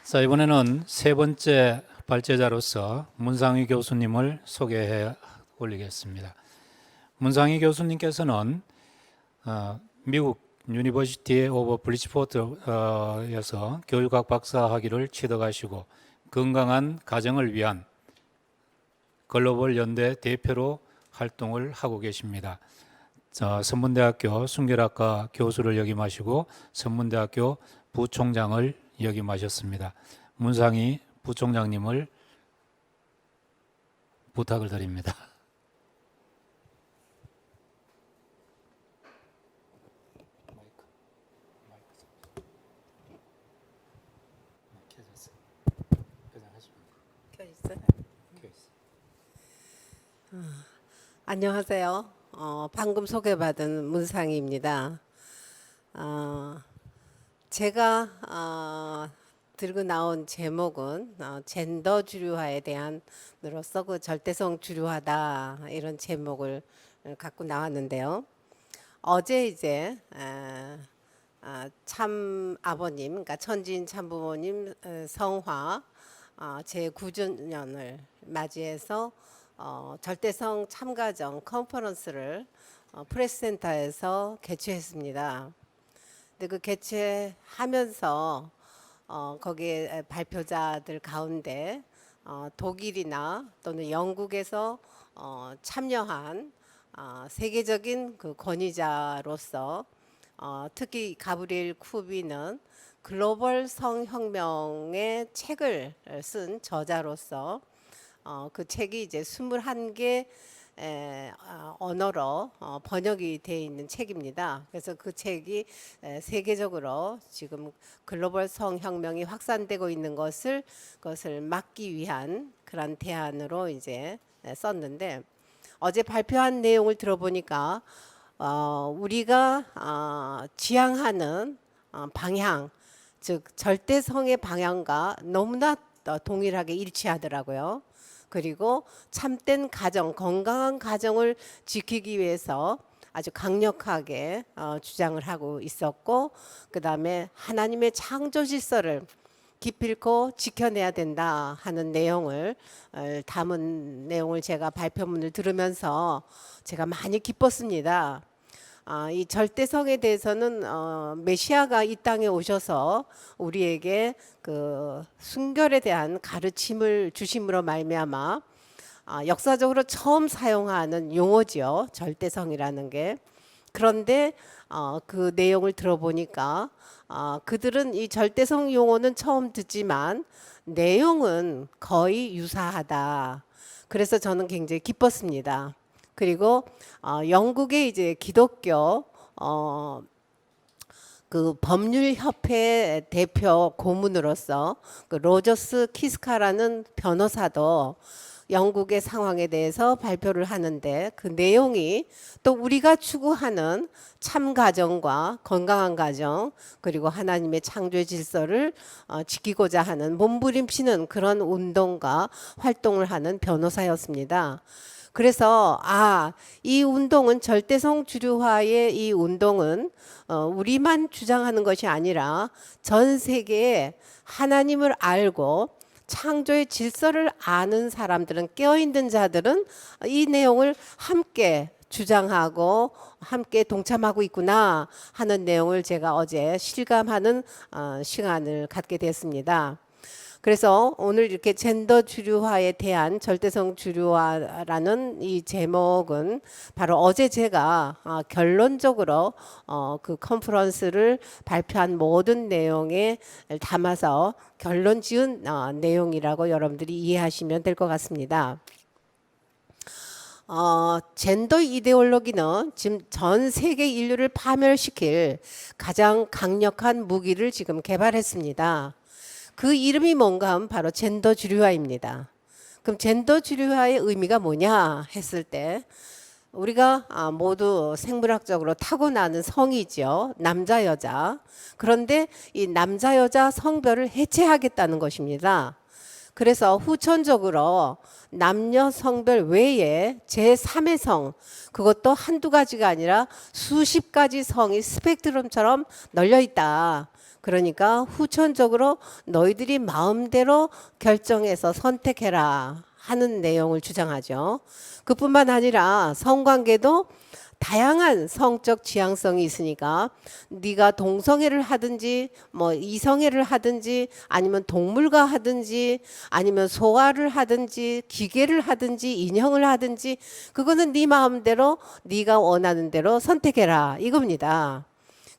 자, 이번에는 세 번째 발제자로서 문상희 교수님을 소개해 올리겠습니다. 문상희 교수님께서는 미국 유니버시티 오브 브리지포트에서 교육학 박사학위를 취득하시고 건강한 가정을 위한 글로벌 연대 대표로 활동을 하고 계십니다. 선문대학교 순결학과 교수를 역임하시고 선문대학교 부총장을 역임하셨습니다. 문상희 부총장님을 부탁을 드립니다. 안녕하세요. 방금 소개받은 문상희입니다. 제가 들고 나온 제목은 젠더 주류화에 대한 으로서 그 절대성 주류화다, 이런 제목을 갖고 나왔는데요. 어제 이제 참 아버님, 그러니까 천지인 참부모님 성화 제9주년을 맞이해서 절대성 참가정 컨퍼런스를 프레스센터에서 개최했습니다. 근데 그 개최하면서 거기에 발표자들 가운데 독일이나 또는 영국에서 참여한 세계적인 그 권위자로서 특히 가브리엘 쿠비는 글로벌 성혁명의 책을 쓴 저자로서 그 책이 이제 21개 언어로 번역이 되어 있는 책입니다. 그래서 그 책이 세계적으로 지금 글로벌 성혁명이 확산되고 있는 그것을 막기 위한 그런 대안으로 이제 썼는데, 어제 발표한 내용을 들어보니까 우리가 지향하는 방향, 즉 절대성의 방향과 너무나 동일하게 일치하더라고요. 그리고 참된 가정, 건강한 가정을 지키기 위해서 아주 강력하게 주장을 하고 있었고, 그 다음에 하나님의 창조 질서를 기필코 지켜내야 된다 하는 내용을 담은 내용을 제가 발표문을 들으면서 제가 많이 기뻤습니다. 이 절대성에 대해서는 메시아가 이 땅에 오셔서 우리에게 그 순결에 대한 가르침을 주심으로 말미암아 역사적으로 처음 사용하는 용어지요, 절대성이라는 게. 그런데 그 내용을 들어보니까 그들은 이 절대성 용어는 처음 듣지만 내용은 거의 유사하다. 그래서 저는 굉장히 기뻤습니다. 그리고 영국의 이제 기독교 그 법률협회 대표 고문으로서 그 로저스 키스카라는 변호사도 영국의 상황에 대해서 발표를 하는데, 그 내용이 또 우리가 추구하는 참 가정과 건강한 가정, 그리고 하나님의 창조의 질서를 지키고자 하는 몸부림치는 그런 운동과 활동을 하는 변호사였습니다. 그래서 이 운동은, 절대성 주류화의 이 운동은 우리만 주장하는 것이 아니라 전 세계에 하나님을 알고 창조의 질서를 아는 사람들은, 깨어있는 자들은 이 내용을 함께 주장하고 함께 동참하고 있구나 하는 내용을 제가 어제 실감하는 시간을 갖게 됐습니다. 그래서 오늘 이렇게 젠더 주류화에 대한 절대성 주류화라는 이 제목은 바로 어제 제가 결론적으로 그 컨퍼런스를 발표한 모든 내용에 담아서 결론 지은 내용이라고 여러분들이 이해하시면 될 것 같습니다. 젠더 이데올로기는 지금 전 세계 인류를 파멸시킬 가장 강력한 무기를 지금 개발했습니다. 그 이름이 뭔가 하면 바로 젠더 주류화입니다. 그럼 젠더 주류화의 의미가 뭐냐 했을 때, 우리가 모두 생물학적으로 타고나는 성이죠. 남자 여자. 그런데 이 남자 여자 성별을 해체하겠다는 것입니다. 그래서 후천적으로 남녀 성별 외에 제3의 성, 그것도 한두 가지가 아니라 수십 가지 성이 스펙트럼처럼 널려 있다. 그러니까 후천적으로 너희들이 마음대로 결정해서 선택해라 하는 내용을 주장하죠. 그뿐만 아니라 성관계도 다양한 성적 지향성이 있으니까 네가 동성애를 하든지 뭐 이성애를 하든지 아니면 동물과 하든지 아니면 소화를 하든지 기계를 하든지 인형을 하든지 그거는 네 마음대로 네가 원하는 대로 선택해라 이겁니다.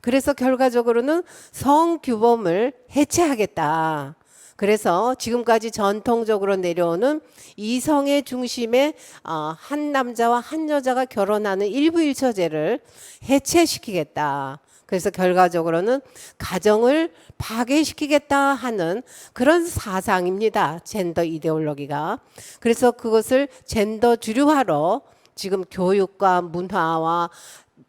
그래서 결과적으로는 성규범을 해체하겠다. 그래서 지금까지 전통적으로 내려오는 이성의 중심의 한 남자와 한 여자가 결혼하는 일부일처제를 해체시키겠다. 그래서 결과적으로는 가정을 파괴시키겠다 하는 그런 사상입니다. 젠더 이데올로기가. 그래서 그것을 젠더 주류화로 지금 교육과 문화와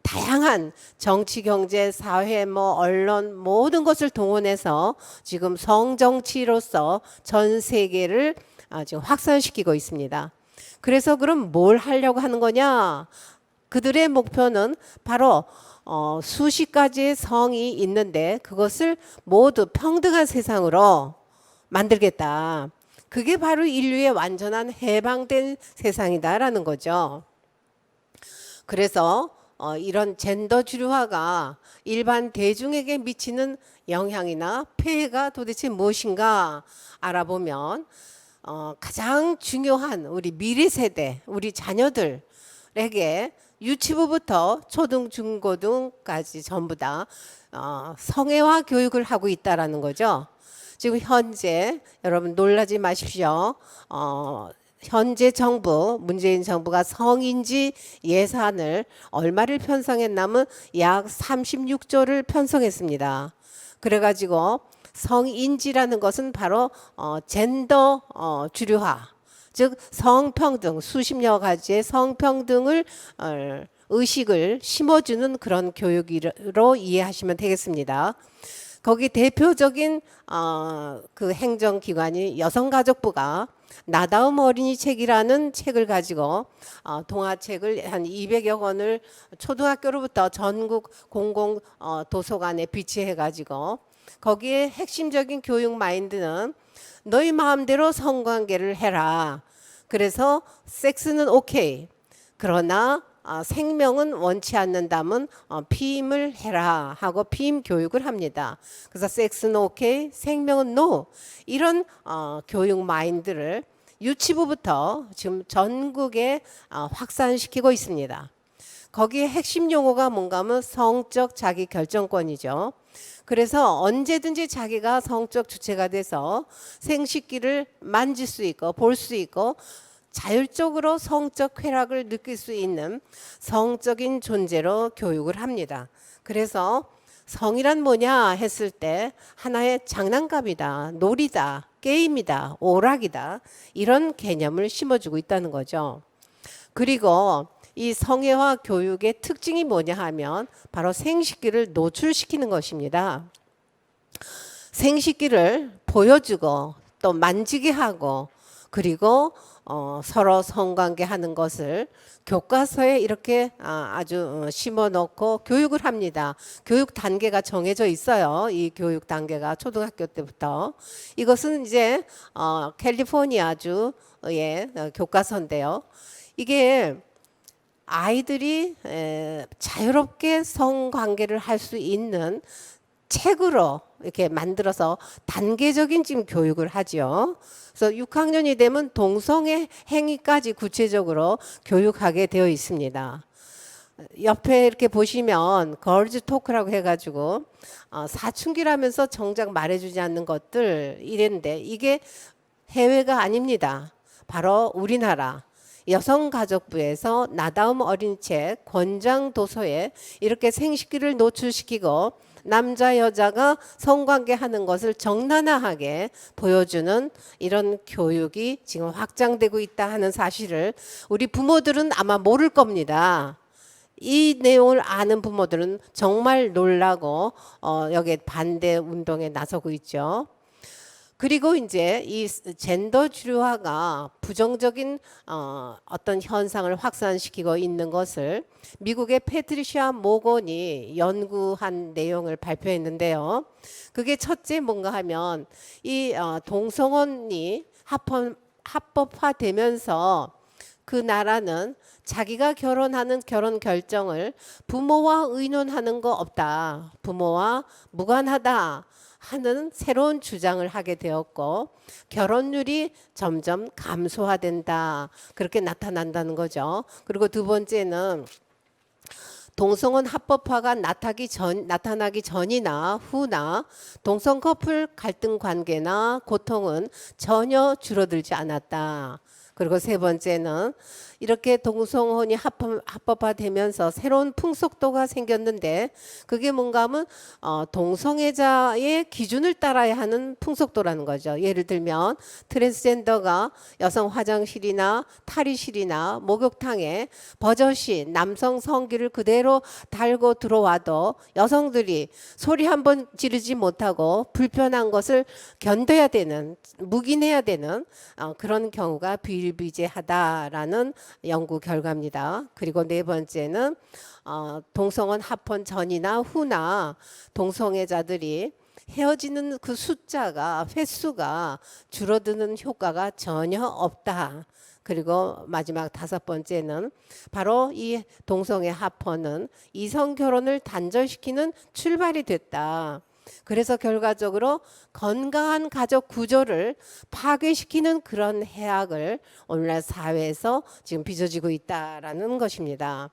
다양한 정치, 경제, 사회, 언론 모든 것을 동원해서 지금 성정치로서 전 세계를 지금 확산시키고 있습니다. 그래서 그럼 뭘 하려고 하는 거냐? 그들의 목표는 바로 수십 가지의 성이 있는데 그것을 모두 평등한 세상으로 만들겠다. 그게 바로 인류의 완전한 해방된 세상이다라는 거죠. 그래서 이런 젠더 주류화가 일반 대중에게 미치는 영향이나 폐해가 도대체 무엇인가 알아보면 가장 중요한 우리 미래 세대, 우리 자녀들에게 유치부부터 초등, 중고등까지 전부 다 성애화 교육을 하고 있다라는 거죠. 지금 현재 여러분 놀라지 마십시오. 현재 정부, 문재인 정부가 성인지 예산을 얼마를 편성했냐면 약 36조를 편성했습니다. 그래가지고 성인지라는 것은 바로 젠더 주류화, 즉 성평등, 수십여 가지의 성평등을 의식을 심어주는 그런 교육으로 이해하시면 되겠습니다. 거기 대표적인 그 행정기관이 여성가족부가 나다움 어린이 책이라는 책을 가지고 동화책을 한 200여 권을 초등학교로부터 전국 공공 도서관에 비치해 가지고 거기에 핵심적인 교육 마인드는 너희 마음대로 성관계를 해라. 그래서 섹스는 오케이. 그러나 생명은 원치 않는다면 피임을 해라 하고 피임 교육을 합니다. 그래서 섹스는 오케이, 생명은 노. 이런 교육 마인드를 유치부부터 지금 전국에 확산시키고 있습니다. 거기에 핵심 용어가 뭔가 하면 성적 자기 결정권이죠. 그래서 언제든지 자기가 성적 주체가 돼서 생식기를 만질 수 있고 볼 수 있고 자율적으로 성적 쾌락을 느낄 수 있는 성적인 존재로 교육을 합니다. 그래서 성이란 뭐냐 했을 때 하나의 장난감이다, 놀이다, 게임이다, 오락이다 이런 개념을 심어주고 있다는 거죠. 그리고 이 성애화 교육의 특징이 뭐냐 하면 바로 생식기를 노출시키는 것입니다. 생식기를 보여주고 또 만지게 하고 그리고 서로 성관계 하는 것을 교과서에 이렇게 아주 심어놓고 교육을 합니다. 교육 단계가 정해져 있어요. 이 교육 단계가 초등학교 때부터. 이것은 이제 캘리포니아주의 교과서인데요. 이게 아이들이 자유롭게 성관계를 할 수 있는 책으로 이렇게 만들어서 단계적인 지금 교육을 하죠. 그래서 6학년이 되면 동성애 행위까지 구체적으로 교육하게 되어 있습니다. 옆에 이렇게 보시면 걸즈 토크라고 해가지고 사춘기라면서 정작 말해주지 않는 것들 이랬는데 이게 해외가 아닙니다. 바로 우리나라 여성가족부에서 나다움 어린이책 권장 도서에 이렇게 생식기를 노출시키고 남자 여자가 성관계 하는 것을 적나라하게 보여주는 이런 교육이 지금 확장되고 있다 하는 사실을 우리 부모들은 아마 모를 겁니다. 이 내용을 아는 부모들은 정말 놀라고 여기에 반대 운동에 나서고 있죠. 그리고 이제 이 젠더 주류화가 부정적인 어떤 현상을 확산시키고 있는 것을 미국의 패트리시아 모건이 연구한 내용을 발표했는데요. 그게 첫째 뭔가 하면 이 동성혼이 합법화되면서 그 나라는 자기가 결혼하는 결혼 결정을 부모와 의논하는 거 없다. 부모와 무관하다. 하는 새로운 주장을 하게 되었고 결혼율이 점점 감소화된다. 그렇게 나타난다는 거죠. 그리고 두 번째는 동성혼 합법화가 나타나기 전이나 후나 동성 커플 갈등 관계나 고통은 전혀 줄어들지 않았다. 그리고 세 번째는 이렇게 동성혼이 합법화되면서 새로운 풍속도가 생겼는데 그게 뭔가 하면 동성애자의 기준을 따라야 하는 풍속도라는 거죠. 예를 들면 트랜스젠더가 여성 화장실이나 탈의실이나 목욕탕에 버젓이 남성 성기를 그대로 달고 들어와도 여성들이 소리 한번 지르지 못하고 불편한 것을 견뎌야 되는, 묵인해야 되는 그런 경우가 비일비재하다라는 연구 결과입니다. 그리고 네 번째는 동성혼 합헌 전이나 후나 동성애자들이 헤어지는 그 숫자가 횟수가 줄어드는 효과가 전혀 없다. 그리고 마지막 다섯 번째는 바로 이 동성애 합헌은 이성 결혼을 단절시키는 출발이 됐다. 그래서 결과적으로 건강한 가족 구조를 파괴시키는 그런 해악을 오늘날 사회에서 지금 빚어지고 있다라는 것입니다.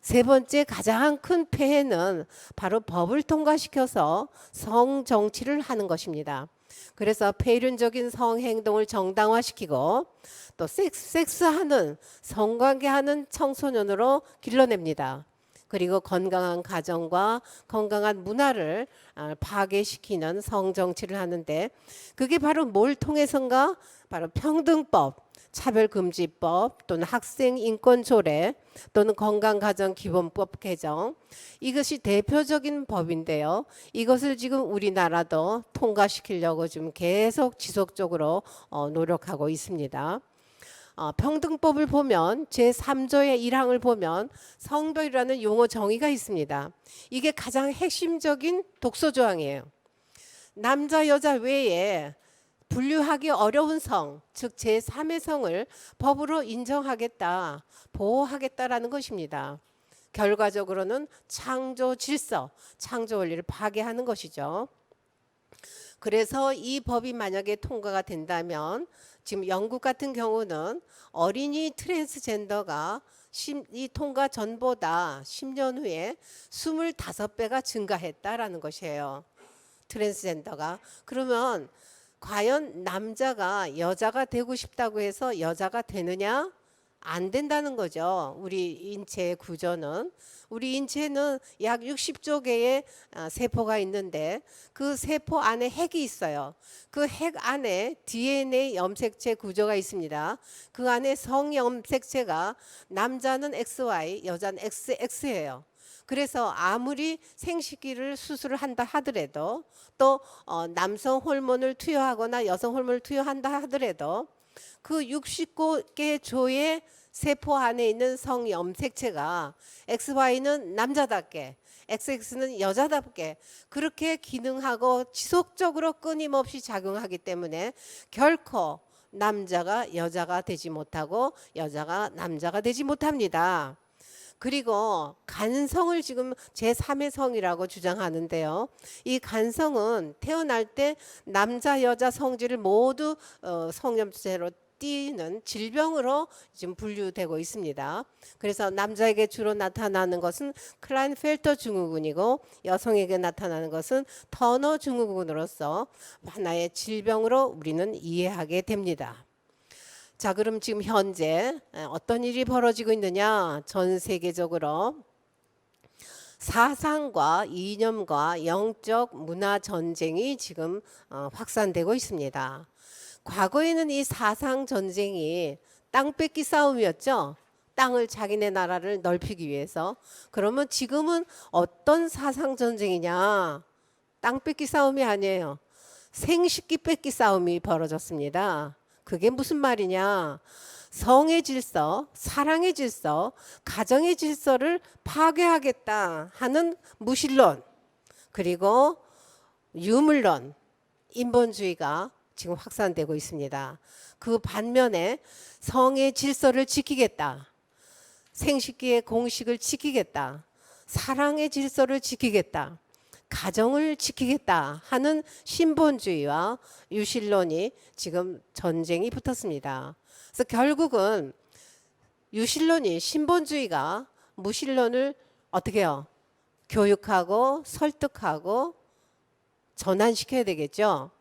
세 번째 가장 큰 폐해는 바로 법을 통과시켜서 성정치를 하는 것입니다. 그래서 폐륜적인 성행동을 정당화시키고 또 섹스하는 성관계하는 청소년으로 길러냅니다. 그리고 건강한 가정과 건강한 문화를 파괴시키는 성정치를 하는데 그게 바로 뭘 통해서인가? 바로 평등법, 차별금지법 또는 학생인권조례 또는 건강가정기본법 개정 이것이 대표적인 법인데요. 이것을 지금 우리나라도 통과시키려고 지금 계속 지속적으로 노력하고 있습니다. 평등법을 보면 제3조의 1항을 보면 성별이라는 용어 정의가 있습니다. 이게 가장 핵심적인 독소조항이에요. 남자 여자 외에 분류하기 어려운 성, 즉 제3의 성을 법으로 인정하겠다, 보호하겠다라는 것입니다. 결과적으로는 창조 질서, 창조 원리를 파괴하는 것이죠. 그래서 이 법이 만약에 통과가 된다면 지금 영국 같은 경우는 어린이 트랜스젠더가 이 통과 전보다 10년 후에 25배가 증가했다라는 것이에요. 트랜스젠더가. 그러면 과연 남자가 여자가 되고 싶다고 해서 여자가 되느냐? 안 된다는 거죠. 우리 인체의 구조는. 우리 인체는 약 60조 개의 세포가 있는데 그 세포 안에 핵이 있어요. 그 핵 안에 DNA 염색체 구조가 있습니다. 그 안에 성염색체가 남자는 XY, 여자는 XX예요. 그래서 아무리 생식기를 수술을 한다 하더라도 또 남성 호르몬을 투여하거나 여성 호르몬을 투여한다 하더라도 그 60개 조의 세포 안에 있는 성염색체가 XY는 남자답게 XX는 여자답게 그렇게 기능하고 지속적으로 끊임없이 작용하기 때문에 결코 남자가 여자가 되지 못하고 여자가 남자가 되지 못합니다. 그리고 간성을 지금 제3의 성이라고 주장하는데요. 이 간성은 태어날 때 남자 여자 성질을 모두 성염체로 띠는 질병으로 지금 분류되고 있습니다. 그래서 남자에게 주로 나타나는 것은 클라인펠터 증후군이고 여성에게 나타나는 것은 터너 증후군으로서 하나의 질병으로 우리는 이해하게 됩니다. 자, 그럼 지금 현재 어떤 일이 벌어지고 있느냐? 전 세계적으로 사상과 이념과 영적 문화 전쟁이 지금 확산되고 있습니다. 과거에는 이 사상 전쟁이 땅 뺏기 싸움이었죠. 땅을 자기네 나라를 넓히기 위해서. 그러면 지금은 어떤 사상 전쟁이냐? 땅 뺏기 싸움이 아니에요. 생식기 뺏기 싸움이 벌어졌습니다. 그게 무슨 말이냐? 성의 질서, 사랑의 질서, 가정의 질서를 파괴하겠다 하는 무신론, 그리고 유물론, 인본주의가 지금 확산되고 있습니다. 그 반면에 성의 질서를 지키겠다, 생식기의 공식을 지키겠다, 사랑의 질서를 지키겠다, 가정을 지키겠다 하는 신본주의와 유신론이 지금 전쟁이 붙었습니다. 그래서 결국은 유신론이 신본주의가 무신론을 어떻게 해요? 교육하고 설득하고 전환시켜야 되겠죠.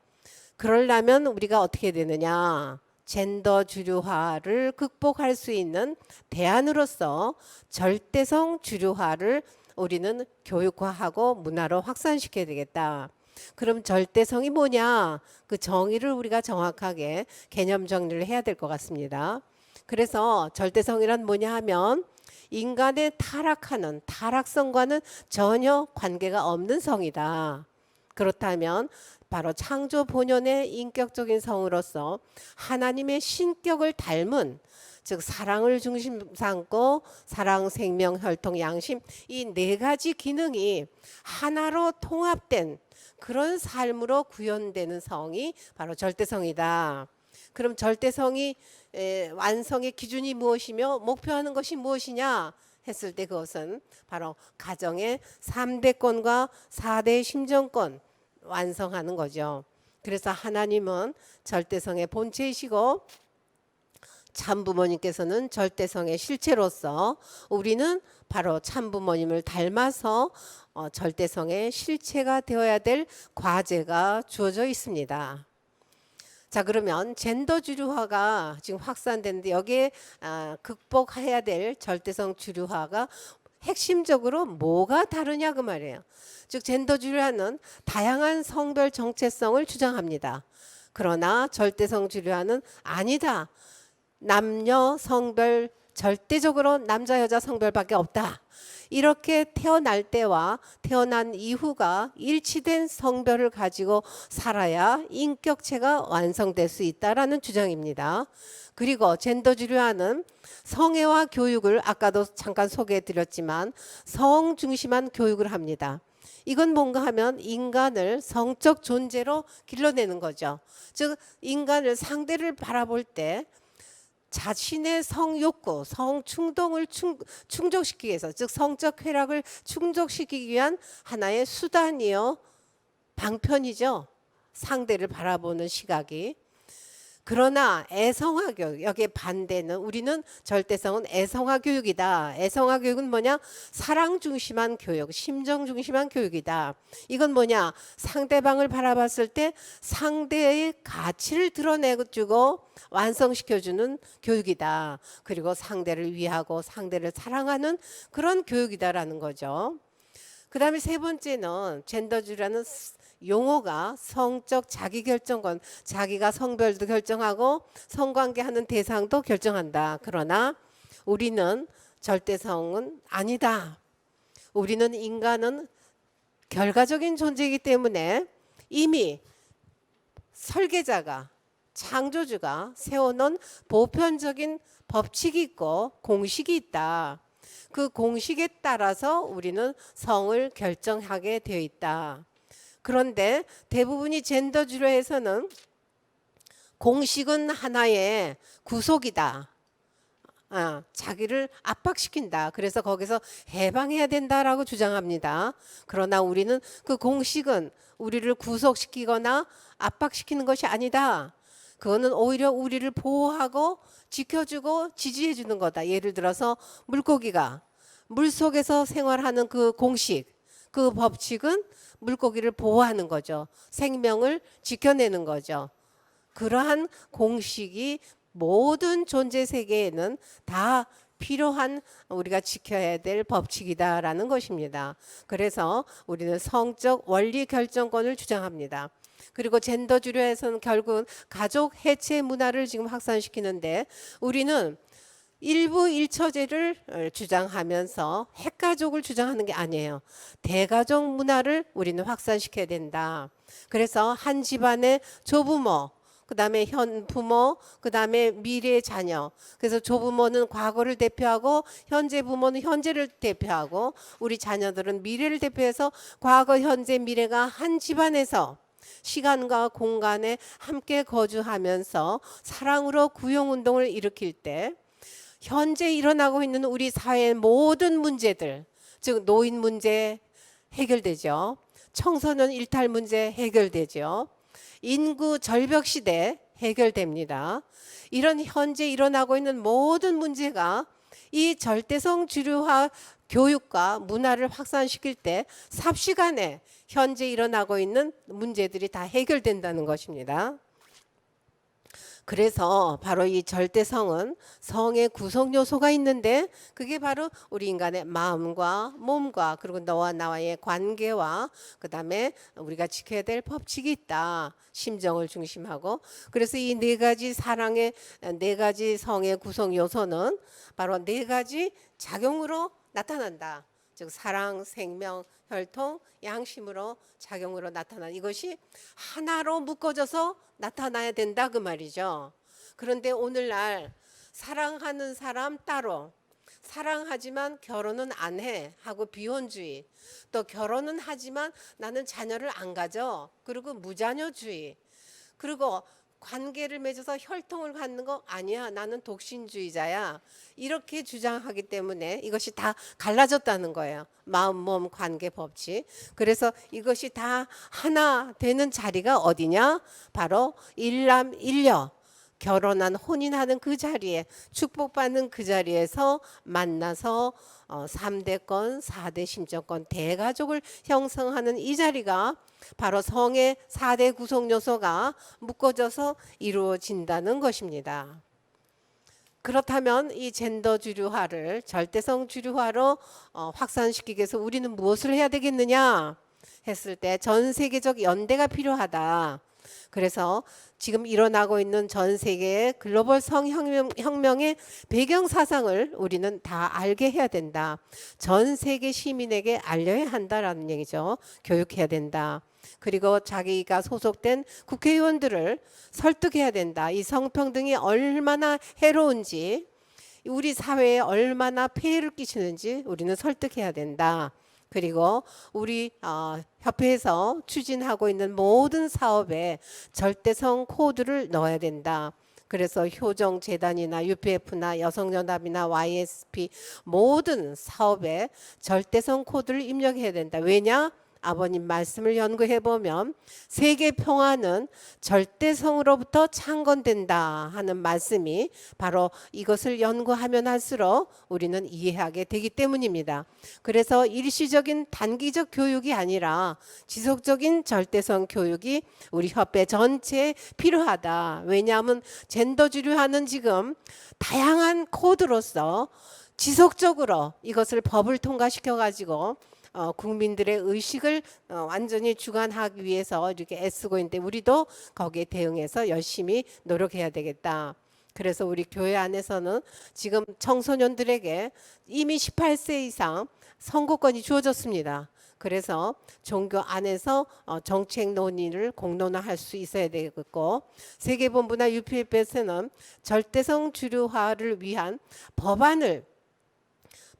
그러려면 우리가 어떻게 되느냐? 젠더 주류화를 극복할 수 있는 대안으로서 절대성 주류화를 우리는 교육화하고 문화로 확산시켜야 되겠다. 그럼 절대성이 뭐냐? 그 정의를 우리가 정확하게 개념 정리를 해야 될 것 같습니다. 그래서 절대성이란 뭐냐 하면 인간의 타락하는 타락성과는 전혀 관계가 없는 성이다. 그렇다면 바로 창조 본연의 인격적인 성으로서 하나님의 신격을 닮은, 즉 사랑을 중심 삼고 사랑, 생명, 혈통, 양심 이 네 가지 기능이 하나로 통합된 그런 삶으로 구현되는 성이 바로 절대성이다. 그럼 절대성이 완성의 기준이 무엇이며 목표하는 것이 무엇이냐 했을 때 그것은 바로 가정의 3대권과 4대 심정권 완성하는 거죠. 그래서 하나님은 절대성의 본체이시고 참부모님께서는 절대성의 실체로서 우리는 바로 참부모님을 닮아서 절대성의 실체가 되어야 될 과제가 주어져 있습니다. 자, 그러면 젠더 주류화가 지금 확산되는데 여기에 극복해야 될 절대성 주류화가 핵심적으로 뭐가 다르냐 그 말이에요. 즉 젠더 주류화는 다양한 성별 정체성을 주장합니다. 그러나 절대성 주류화는 아니다. 남녀 성별 절대적으로 남자 여자 성별밖에 없다. 이렇게 태어날 때와 태어난 이후가 일치된 성별을 가지고 살아야 인격체가 완성될 수 있다라는 주장입니다. 그리고 젠더 주류화는 성애와 교육을 아까도 잠깐 소개해 드렸지만 성 중심한 교육을 합니다. 이건 뭔가 하면 인간을 성적 존재로 길러내는 거죠. 즉 인간을 상대를 바라볼 때 자신의 성욕구, 성충동을 충족시키기 위해서, 즉 성적 쾌락을 충족시키기 위한 하나의 수단이요 방편이죠. 상대를 바라보는 시각이. 그러나 애성화 교육, 여기에 반대는 우리는 절대성은 애성화 교육이다. 애성화 교육은 뭐냐? 사랑 중심한 교육, 심정 중심한 교육이다. 이건 뭐냐? 상대방을 바라봤을 때 상대의 가치를 드러내주고 완성시켜주는 교육이다. 그리고 상대를 위하고 상대를 사랑하는 그런 교육이다라는 거죠. 그 다음에 세 번째는 젠더주라는 용어가 성적 자기결정권, 자기가 성별도 결정하고 성관계하는 대상도 결정한다. 그러나 우리는 절대성은 아니다. 우리는 인간은 결과적인 존재이기 때문에 이미 설계자가 창조주가 세워놓은 보편적인 법칙이 있고 공식이 있다. 그 공식에 따라서 우리는 성을 결정하게 되어 있다. 그런데 대부분이 젠더 주류에서는 공식은 하나의 구속이다. 자기를 압박시킨다. 그래서 거기서 해방해야 된다라고 주장합니다. 그러나 우리는 그 공식은 우리를 구속시키거나 압박시키는 것이 아니다. 그거는 오히려 우리를 보호하고 지켜주고 지지해주는 거다. 예를 들어서 물고기가 물속에서 생활하는 그 공식, 그 법칙은 물고기를 보호하는 거죠. 생명을 지켜내는 거죠. 그러한 공식이 모든 존재 세계에는 다 필요한 우리가 지켜야 될 법칙이다라는 것입니다. 그래서 우리는 성적 원리 결정권을 주장합니다. 그리고 젠더 주류에서는 결국은 가족 해체 문화를 지금 확산시키는데 우리는 일부 일처제를 주장하면서 핵가족을 주장하는 게 아니에요. 대가족 문화를 우리는 확산시켜야 된다. 그래서 한 집안의 조부모, 그 다음에 현부모, 그 다음에 미래의 자녀. 그래서 조부모는 과거를 대표하고 현재 부모는 현재를 대표하고 우리 자녀들은 미래를 대표해서 과거, 현재, 미래가 한 집안에서 시간과 공간에 함께 거주하면서 사랑으로 구용운동을 일으킬 때 현재 일어나고 있는 우리 사회의 모든 문제들, 즉 노인 문제 해결되죠. 청소년 일탈 문제 해결되죠. 인구 절벽 시대 해결됩니다. 이런 현재 일어나고 있는 모든 문제가 이 절대성 주류화 교육과 문화를 확산시킬 때 삽시간에 현재 일어나고 있는 문제들이 다 해결된다는 것입니다. 그래서 바로 이 절대성은 성의 구성 요소가 있는데 그게 바로 우리 인간의 마음과 몸과 그리고 너와 나와의 관계와 그다음에 우리가 지켜야 될 법칙이 있다. 심정을 중심하고 그래서 이 네 가지 사랑의 네 가지 성의 구성 요소는 바로 네 가지 작용으로 나타난다. 즉 사랑, 생명, 혈통, 양심으로 작용으로 나타난 이것이 하나로 묶어져서 나타나야 된다 그 말이죠. 그런데 오늘날 사랑하는 사람 따로 사랑하지만 결혼은 안 해 하고 비혼주의 또 결혼은 하지만 나는 자녀를 안 가져 그리고 무자녀주의 그리고 관계를 맺어서 혈통을 갖는 거 아니야 나는 독신주의자야 이렇게 주장하기 때문에 이것이 다 갈라졌다는 거예요. 마음, 몸, 관계, 법칙. 그래서 이것이 다 하나 되는 자리가 어디냐? 바로 일남 일녀 결혼한 혼인하는 그 자리에 축복받는 그 자리에서 만나서 3대권, 4대 심정권 대가족을 형성하는 이 자리가 바로 성의 4대 구성 요소가 묶어져서 이루어진다는 것입니다. 그렇다면 이 젠더 주류화를 절대성 주류화로 확산시키기 위해서 우리는 무엇을 해야 되겠느냐 했을 때 전 세계적 연대가 필요하다. 그래서 지금 일어나고 있는 전 세계의 글로벌 성혁명의 배경 사상을 우리는 다 알게 해야 된다. 전 세계 시민에게 알려야 한다라는 얘기죠. 교육해야 된다. 그리고 자기가 소속된 국회의원들을 설득해야 된다. 이 성평등이 얼마나 해로운지, 우리 사회에 얼마나 폐해를 끼치는지 우리는 설득해야 된다. 그리고 우리 협회에서 추진하고 있는 모든 사업에 절대성 코드를 넣어야 된다. 그래서 효정재단이나 UPF나 여성연합이나 YSP 모든 사업에 절대성 코드를 입력해야 된다. 왜냐? 아버님 말씀을 연구해 보면 세계 평화는 절대성으로부터 창건된다 하는 말씀이 바로 이것을 연구하면 할수록 우리는 이해하게 되기 때문입니다. 그래서 일시적인 단기적 교육이 아니라 지속적인 절대성 교육이 우리 협회 전체에 필요하다. 왜냐하면 젠더주류화는 지금 다양한 코드로서 지속적으로 이것을 법을 통과시켜 가지고 국민들의 의식을 완전히 주관하기 위해서 이렇게 애쓰고 있는데 우리도 거기에 대응해서 열심히 노력해야 되겠다. 그래서 우리 교회 안에서는 지금 청소년들에게 이미 18세 이상 선거권이 주어졌습니다. 그래서 종교 안에서 정책 논의를 공론화할 수 있어야 되겠고, 세계본부나 UPF에서는 절대성 주류화를 위한 법안을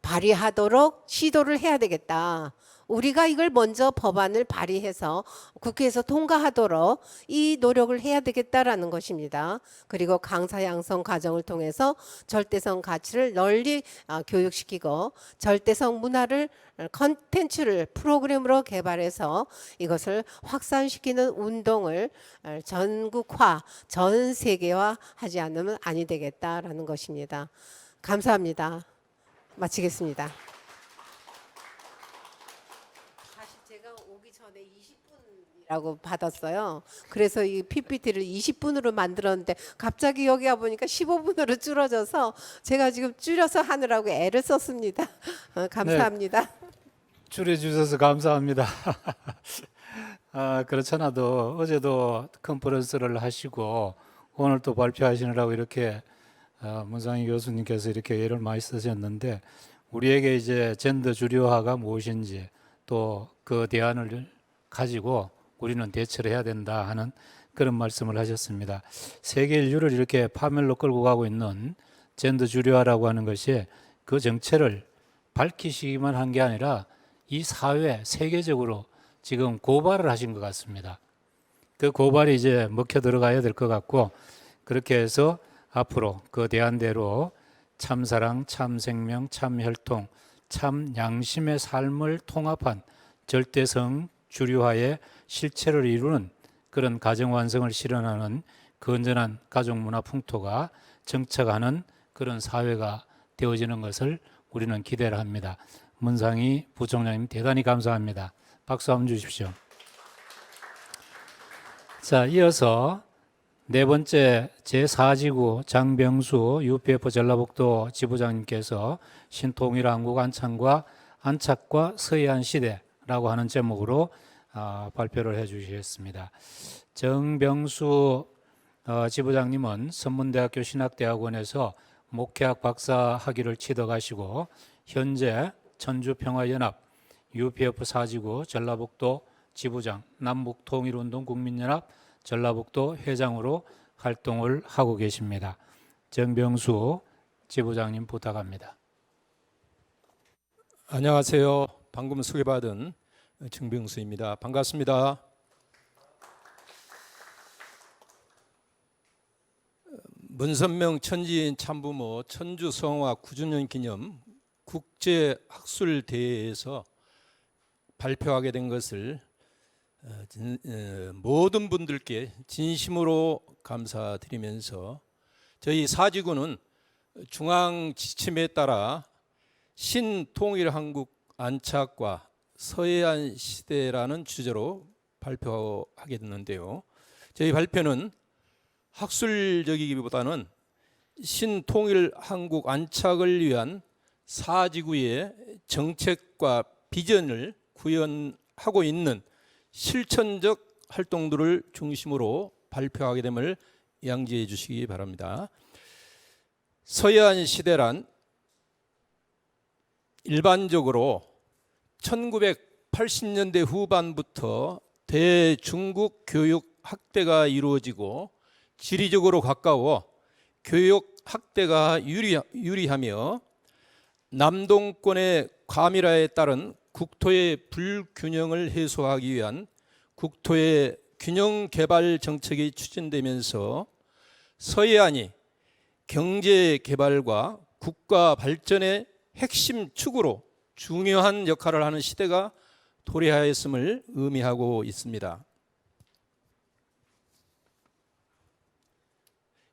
발의하도록 시도를 해야 되겠다. 우리가 이걸 먼저 법안을 발의해서 국회에서 통과하도록 이 노력을 해야 되겠다라는 것입니다. 그리고 강사 양성 과정을 통해서 절대성 가치를 널리 교육시키고 절대성 문화를 컨텐츠를 프로그램으로 개발해서 이것을 확산시키는 운동을 전국화, 전 세계화 하지 않으면 아니 되겠다라는 것입니다. 감사합니다. 마치겠습니다. 사실 제가 오기 전에 20분이라고 받았어요. 그래서 이 PPT를 20분으로 만들었는데 갑자기 여기 와 보니까 15분으로 줄어져서 제가 지금 줄여서 하느라고 애를 썼습니다. 감사합니다. 줄여주셔서 감사합니다. 그렇잖아도 어제도 컨퍼런스를 하시고 오늘 또 발표하시느라고 이렇게 문상희 교수님께서 이렇게 애를 많이 쓰셨는데 우리에게 이제 젠더 주류화가 무엇인지 또 그 대안을 가지고 우리는 대처를 해야 된다 하는 그런 말씀을 하셨습니다. 세계 인류를 이렇게 파멸로 끌고 가고 있는 젠더 주류화라고 하는 것이 그 정체를 밝히시기만 한 게 아니라 이 사회 세계적으로 지금 고발을 하신 것 같습니다. 그 고발이 이제 먹혀 들어가야 될 것 같고 그렇게 해서 앞으로 그 대안대로 참사랑, 참생명, 참혈통, 참양심의 삶을 통합한 절대성 주류화의 실체를 이루는 그런 가정 완성을 실현하는 건전한 가족 문화 풍토가 정착하는 그런 사회가 되어지는 것을 우리는 기대를 합니다. 문상희 부총장님 대단히 감사합니다. 박수 한번 주십시오. 자, 이어서 네 번째 제4지구 장병수 UPF 전라북도 지부장님께서 신통일한국 안착과 서해안 시대라고 하는 제목으로 발표를 해 주시겠습니다. 정병수 지부장님은 선문대학교 신학대학원에서 목회학 박사 학위를 취득하시고 현재 천주평화연합 UPF 4지구 전라북도 지부장, 남북통일운동 국민연합 전라북도 회장으로 활동을 하고 계십니다. 정병수 지부장님 부탁합니다. 안녕하세요. 방금 소개받은 정병수입니다. 반갑습니다. 문선명 천지인 참부모 천주성화 9주년 기념 국제학술대회에서 발표하게 된 것을 모든 분들께 진심으로 감사드리면서 저희 사지구는 중앙 지침에 따라 신통일한국 안착과 서해안 시대라는 주제로 발표하게 됐는데요. 저희 발표는 학술적이기보다는 신통일한국 안착을 위한 사지구의 정책과 비전을 구현하고 있는 실천적 활동들을 중심으로 발표하게 됨을 양지해 주시기 바랍니다. 서해안 시대란 일반적으로 1980년대 후반부터 대중국 교육 학대가 이루어지고 지리적으로 가까워 교육 학대가 유리하며 남동권의 과밀화에 따른 국토의 불균형을 해소하기 위한 국토의 균형 개발 정책이 추진되면서 서해안이 경제 개발과 국가 발전의 핵심 축으로 중요한 역할을 하는 시대가 도래하였음을 의미하고 있습니다.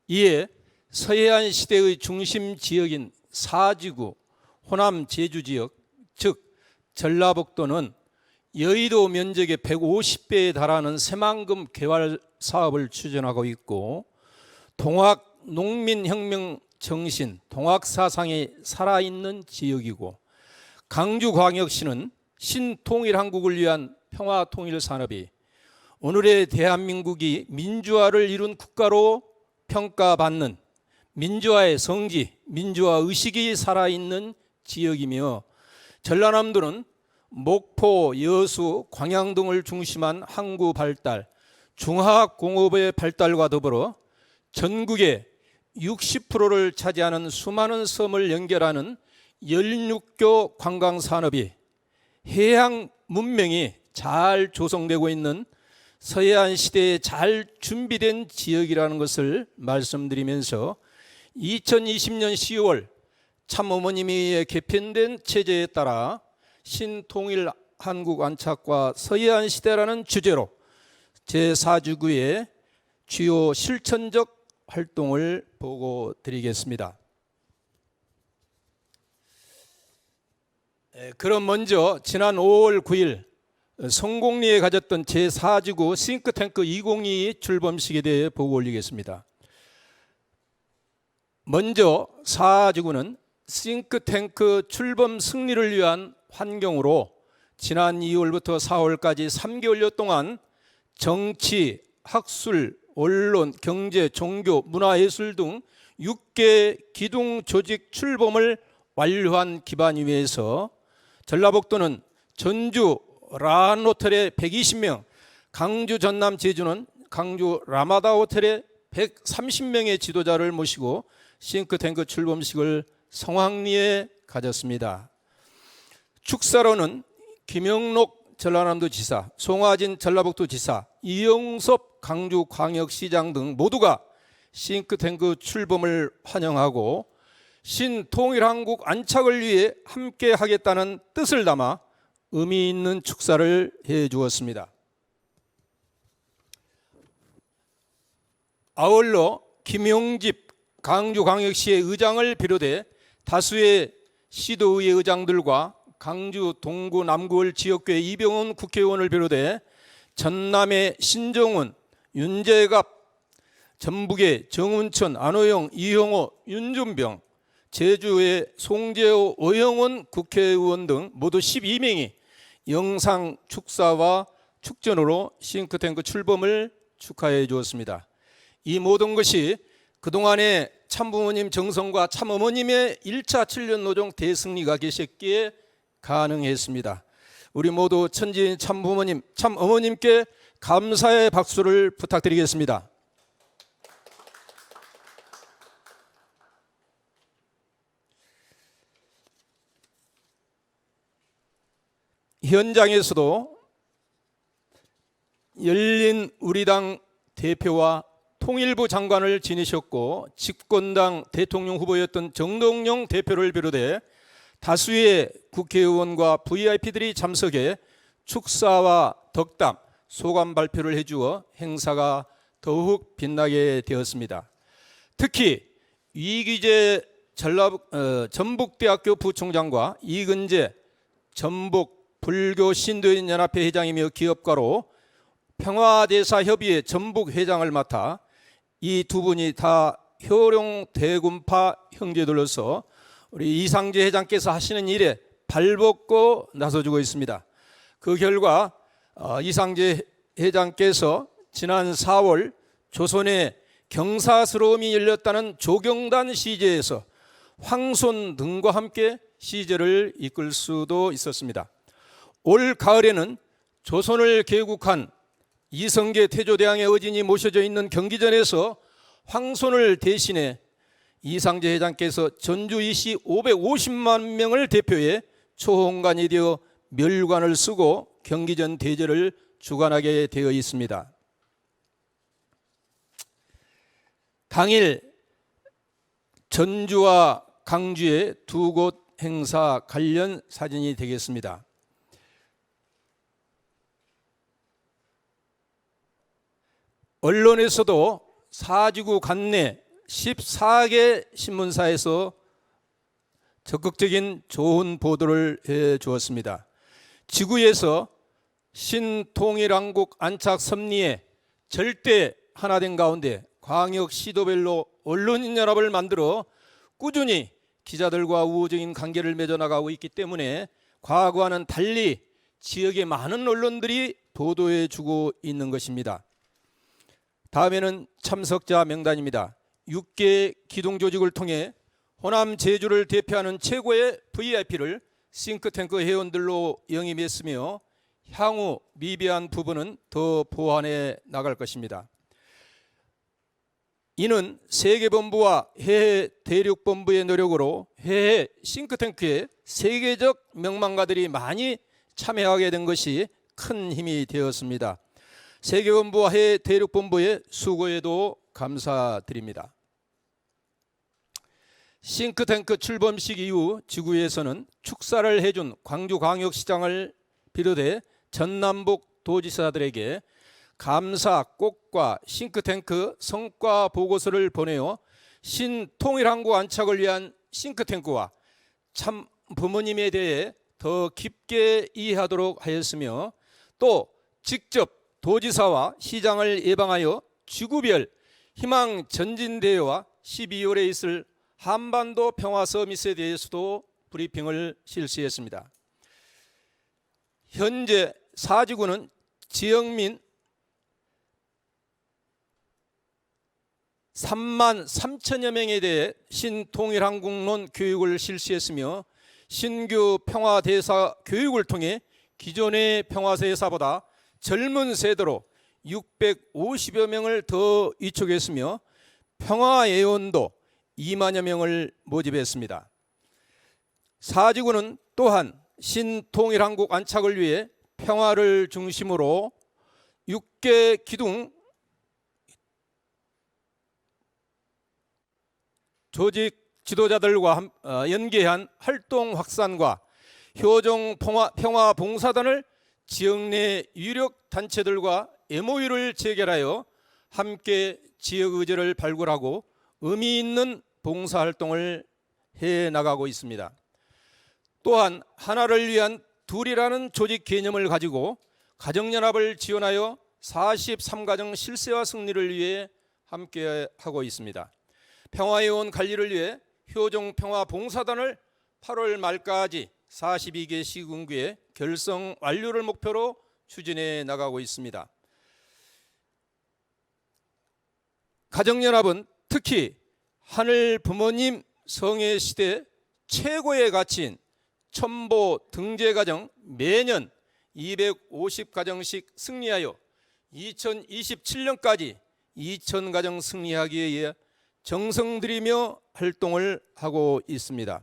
이에 서해안 시대의 중심 지역인 사지구, 호남 제주 지역, 즉 전라북도는 여의도 면적의 150배에 달하는 새만금 개발 사업을 추진하고 있고 동학 농민혁명 정신, 동학 사상이 살아있는 지역이고 강주광역시는 신통일한국을 위한 평화통일 산업이 오늘의 대한민국이 민주화를 이룬 국가로 평가받는 민주화의 성지, 민주화 의식이 살아있는 지역이며 전라남도는 목포, 여수, 광양 등을 중심한 항구 발달, 중화공업의 발달과 더불어 전국의 60%를 차지하는 수많은 섬을 연결하는 16교 관광산업이 해양 문명이 잘 조성되고 있는 서해안 시대에 잘 준비된 지역이라는 것을 말씀드리면서 2020년 10월 참어머님이 개편된 체제에 따라 신통일 한국 안착과 서해안 시대라는 주제로 제4주구의 주요 실천적 활동을 보고 드리겠습니다. 그럼 먼저 지난 5월 9일 성공리에 가졌던 제4지구 싱크탱크 2022 출범식에 대해 보고 올리겠습니다. 먼저 4지구는 싱크탱크 출범 승리를 위한 환경으로 지난 2월부터 4월까지 3개월여 동안 정치, 학술, 언론, 경제, 종교, 문화예술 등 6개 기둥 조직 출범을 완료한 기반 위에서 전라북도는 전주 란호텔에 120명, 강주 전남 제주는 강주 라마다 호텔에 130명의 지도자를 모시고 싱크탱크 출범식을 성황리에 가졌습니다. 축사로는 김영록 전라남도 지사, 송화진 전라북도 지사, 이영섭 강주광역시장 등 모두가 싱크탱크 출범을 환영하고 신통일한국 안착을 위해 함께 하겠다는 뜻을 담아 의미 있는 축사를 해 주었습니다. 아울러 김용집 강주광역시의 의장을 비롯해 다수의 시도의회 의장들과 강주 동구 남구을 지역교회 이병헌 국회의원을 비롯해 전남의 신정훈, 윤재갑, 전북의 정운천, 안호영, 이형호, 윤준병, 제주의 송재호, 오영원 국회의원 등 모두 12명이 영상 축사와 축전으로 싱크탱크 출범을 축하해 주었습니다. 이 모든 것이 그동안의 참부모님 정성과 참어머님의 1차 7년 노정 대승리가 계셨기에 가능했습니다. 우리 모두 천지인 참부모님, 참어머님께 감사의 박수를 부탁드리겠습니다. 현장에서도 열린 우리당 대표와 통일부 장관을 지내셨고 집권당 대통령 후보였던 정동영 대표를 비롯해 다수의 국회의원과 VIP들이 참석해 축사와 덕담, 소감 발표를 해주어 행사가 더욱 빛나게 되었습니다. 특히 이기재 전북대학교 부총장과 이근재 전북 불교신도인연합회 회장이며 기업가로 평화대사협의회 전북회장을 맡아 이 두 분이 다 효룡대군파 형제들로서 우리 이상재 회장께서 하시는 일에 발벗고 나서주고 있습니다. 그 결과 이상재 회장께서 지난 4월 조선의 경사스러움이 열렸다는 조경단 시제에서 황손 등과 함께 시제를 이끌 수도 있었습니다. 올 가을에는 조선을 개국한 이성계 태조대왕의 의진이 모셔져 있는 경기전에서 황손을 대신해 이상재 회장께서 전주 이시 550만 명을 대표해 초홍관이 되어 멸관을 쓰고 경기전 대제를 주관하게 되어 있습니다. 당일 전주와 강주의 두 곳 행사 관련 사진이 되겠습니다. 언론에서도 사지구 관내 14개 신문사에서 적극적인 좋은 보도를 해 주었습니다. 지구에서 신통일왕국 안착 섭리에 절대 하나된 가운데 광역 시도별로 언론인 연합을 만들어 꾸준히 기자들과 우호적인 관계를 맺어나가고 있기 때문에 과거와는 달리 지역의 많은 언론들이 보도해주고 있는 것입니다. 다음에는 참석자 명단입니다. 6개 기동조직을 통해 호남 제주를 대표하는 최고의 VIP를 싱크탱크 회원들로 영입했으며 향후 미비한 부분은 더 보완해 나갈 것입니다. 이는 세계본부와 해외 대륙본부의 노력으로 해외 싱크탱크에 세계적 명망가들이 많이 참여하게 된 것이 큰 힘이 되었습니다. 세계본부와 해외 대륙본부의 수고에도 감사드립니다. 싱크탱크 출범식 이후 지구에서는 축사를 해준 광주광역시장을 비롯해 전남북 도지사들에게 감사 꽃과 싱크탱크 성과 보고서를 보내어 신통일항구 안착을 위한 싱크탱크와 참 부모님에 대해 더 깊게 이해하도록 하였으며 또 직접 도지사와 시장을 예방하여 지구별 희망 전진대회와 12월에 있을 한반도 평화 서밋에 대해서도 브리핑을 실시했습니다. 현재 사지구는 지역민 3만 3천여 명에 대해 신통일한국론 교육을 실시했으며 신규 평화대사 교육을 통해 기존의 평화대사보다 젊은 세대로 650여 명을 더 위촉했으며 평화예원도 2만여 명을 모집했습니다. 사지구는 또한 신통일한국 안착을 위해 평화를 중심으로 6개 기둥 조직 지도자들과 연계한 활동 확산과 효정 평화 봉사단을 지역 내 유력 단체들과 MOU를 체결하여 함께 지역 의제를 발굴하고 의미 있는 봉사활동을 해나가고 있습니다. 또한 하나를 위한 둘이라는 조직 개념을 가지고 가정연합을 지원하여 43가정 실세화 승리를 위해 함께하고 있습니다. 평화요원 관리를 위해 효정평화봉사단을 8월 말까지 42개 시군구에 결성 완료를 목표로 추진해 나가고 있습니다. 가정연합은 특히 하늘 부모님 성회 시대 최고의 가치인 첨보 등재가정 매년 250가정씩 승리하여 2027년까지 2000가정 승리하기 위해 정성 들이며 활동을 하고 있습니다.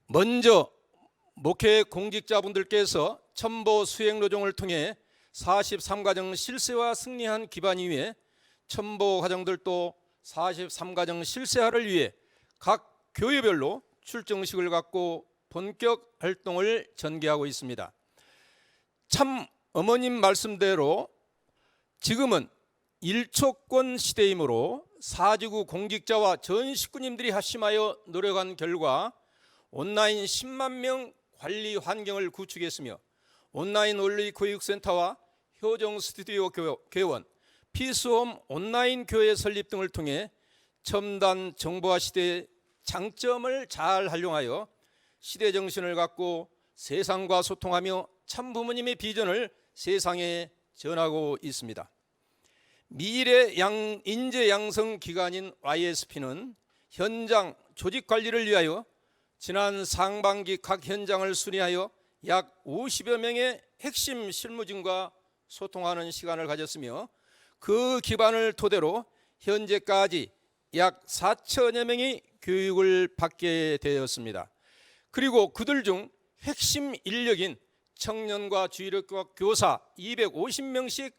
먼저 목회 공직자분들께서 첨보 수행노정을 통해 43가정 실세화 승리한 기반 이후에 첨보 가정들도 43가정 실세화를 위해 각 교회별로 출정식을 갖고 본격 활동을 전개하고 있습니다. 참 어머님 말씀대로 지금은 일초권 시대이므로 사지구 공직자와 전 식구님들이 합심하여 노력한 결과 온라인 10만 명 관리 환경을 구축했으며 온라인 원리 교육센터와 효정 스튜디오 개원, 피스홈 온라인 교회 설립 등을 통해 첨단 정보화 시대의 장점을 잘 활용하여 시대 정신을 갖고 세상과 소통하며 참 부모님의 비전을 세상에 전하고 있습니다. 미래 인재 양성 기관인 YSP는 현장 조직 관리를 위하여 지난 상반기 각 현장을 순회하여 약 50여 명의 핵심 실무진과 소통하는 시간을 가졌으며 그 기반을 토대로 현재까지 약 4천여 명이 교육을 받게 되었습니다. 그리고 그들 중 핵심 인력인 청년과 주일학교 교사 250명씩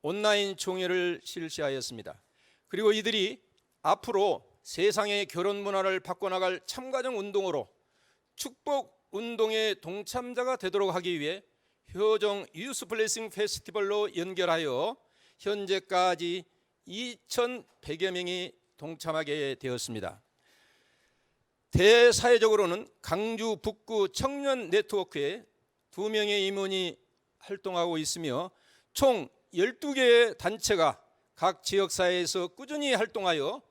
온라인 총회를 실시하였습니다. 그리고 이들이 앞으로 세상의 결혼 문화를 바꿔나갈 참가적 운동으로 축복 운동의 동참자가 되도록 하기 위해 효정 유스 블레싱 페스티벌로 연결하여 현재까지 2,100여 명이 동참하게 되었습니다. 대사회적으로는 강주 북구 청년 네트워크에 2명의 임원이 활동하고 있으며 총 12개의 단체가 각 지역사회에서 꾸준히 활동하여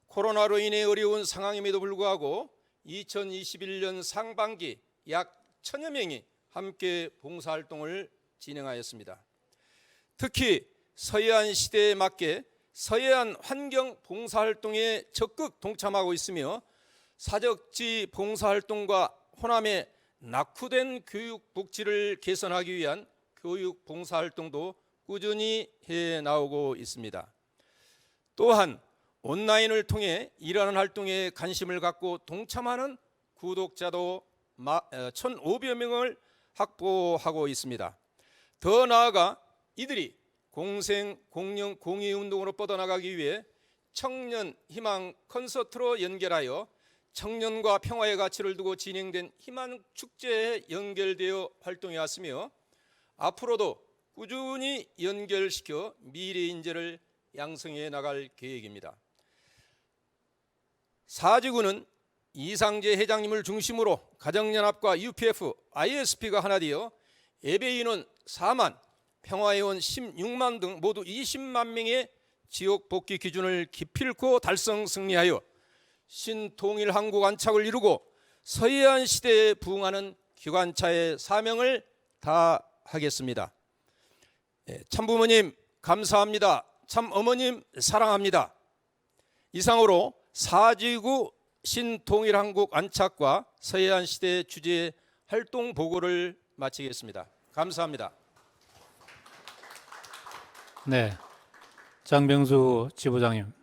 코로나로 인해 어려운 상황임에도 불구하고 2021년 상반기 약 1,000여 명이 함께 봉사활동을 진행하였습니다. 특히 서해안 시대에 맞게 서해안 환경 봉사활동에 적극 동참하고 있으며 사적지 봉사활동과 호남의 낙후된 교육 복지를 개선하기 위한 교육 봉사활동도 꾸준히 해나오고 있습니다. 또한 온라인을 통해 이러한 활동에 관심을 갖고 동참하는 구독자도 1,500여 명을 확보하고 있습니다. 더 나아가 이들이 공생, 공영, 공의운동으로 뻗어나가기 위해 청년 희망 콘서트로 연결하여 청년과 평화의 가치를 두고 진행된 희망 축제에 연결되어 활동해 왔으며 앞으로도 꾸준히 연결시켜 미래 인재를 양성해 나갈 계획입니다. 사지구는 이상재 회장님을 중심으로 가정연합과 UPF, ISP가 하나 되어 예배인원 4만, 평화회원 16만 등 모두 20만 명의 지역 복귀 기준을 기필코 달성 승리하여 신통일 한국 안착을 이루고 서해안 시대에 부응하는 기관차의 사명을 다하겠습니다. 참부모님 감사합니다. 참어머님 사랑합니다. 이상으로 사지구 신통일 한국 안착과 서해안 시대 주제 활동 보고를 마치겠습니다. 감사합니다. 네, 장병수 지부장님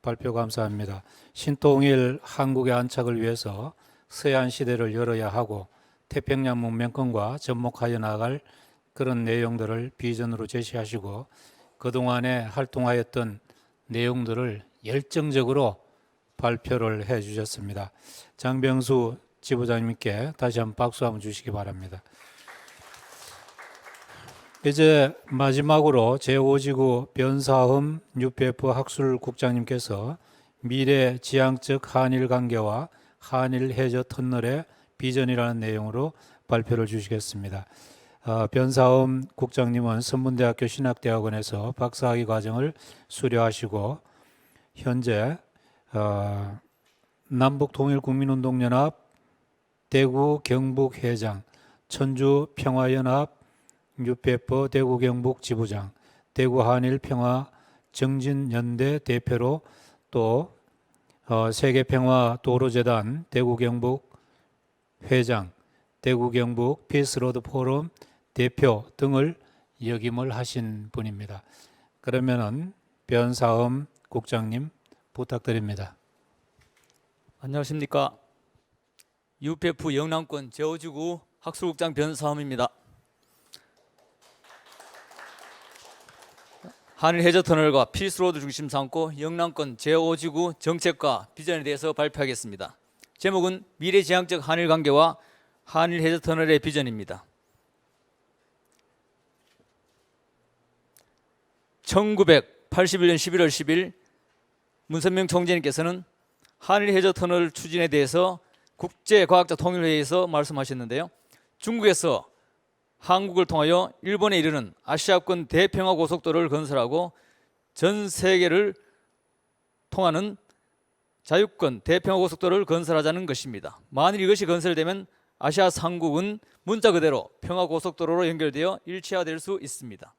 발표 감사합니다. 신통일 한국의 안착을 위해서 서해안 시대를 열어야 하고 태평양 문명권과 접목하여 나갈 그런 내용들을 비전으로 제시하시고 그동안에 활동하였던 내용들을 열정적으로 발표를 해 주셨습니다. 장병수 지부장님께 다시 한번 박수 한번 주시기 바랍니다. 이제 마지막으로 제5지구 변사흠 UPF 학술국장님께서 미래 지향적 한일 관계와 한일 해저 터널의 비전이라는 내용으로 발표를 주시겠습니다. 변사흠 국장님은 선문대학교 신학대학원에서 박사학위 과정을 수료하시고 현재 남북통일국민운동연합 대구 경북회장, 천주평화연합 UPF 대구 경북 지부장, 대구 한일평화 정진연대 대표로 또 세계평화도로재단 대구 경북 회장, 대구 경북 피스로드 포럼 대표 등을 역임을 하신 분입니다. 그러면은 변사흠 국장님 부탁드립니다. 안녕하십니까. UPF 영남권 제5지구 학술국장 변사흠입니다. 한일 해저 터널과 피스로드 중심 삼고 영남권 제5지구 정책과 비전에 대해서 발표하겠습니다. 제목은 미래지향적 한일 관계와 한일 해저 터널의 비전입니다. 1981년 11월 10일 문선명 총재님께서는 한일 해저 터널 추진에 대해서 국제과학자 통일회의에서 말씀하셨는데요. 중국에서 한국을 통하여 일본에 이르는 아시아권 대평화 고속도로를 건설하고 전 세계를 통하는 자유권 대평화 고속도로를 건설하자는 것입니다. 만일 이것이 건설되면 아시아 삼국은 문자 그대로 평화 고속도로로 연결되어 일체화될 수 있습니다.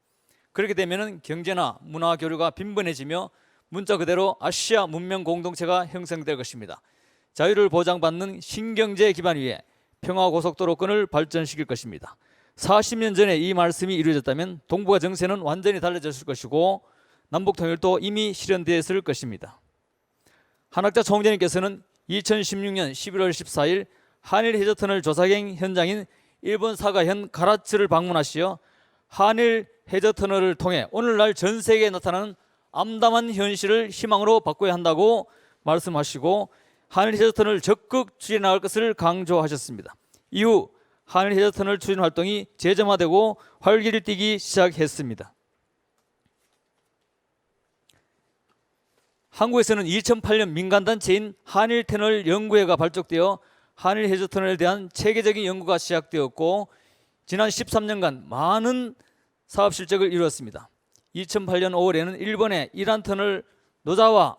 그렇게 되면 경제나 문화 교류가 빈번해지며 문자 그대로 아시아 문명 공동체가 형성될 것입니다. 자유를 보장받는 신경제 기반 위에 평화 고속도로권을 발전시킬 것입니다. 40년 전에 이 말씀이 이루어졌다면 동북아 정세는 완전히 달라졌을 것이고 남북 통일도 이미 실현되었을 것입니다. 한학자 총재님께서는 2016년 11월 14일 한일 해저터널 조사경 현장인 일본 사가현 가라츠를 방문하시어 한일 해저터널을 통해 오늘날 전 세계에 나타나는 암담한 현실을 희망으로 바꿔야 한다고 말씀하시고 한일 해저터널 적극 추진해 나갈 것을 강조하셨습니다. 이후 한일 해저터널 추진 활동이 재점화되고 활기를 띠기 시작했습니다. 한국에서는 2008년 민간단체인 한일터널 연구회가 발족되어 한일 해저터널에 대한 체계적인 연구가 시작되었고 지난 13년간 많은 사업 실적을 이루었습니다. 2008년 5월에는 일본의 이란터널 노자와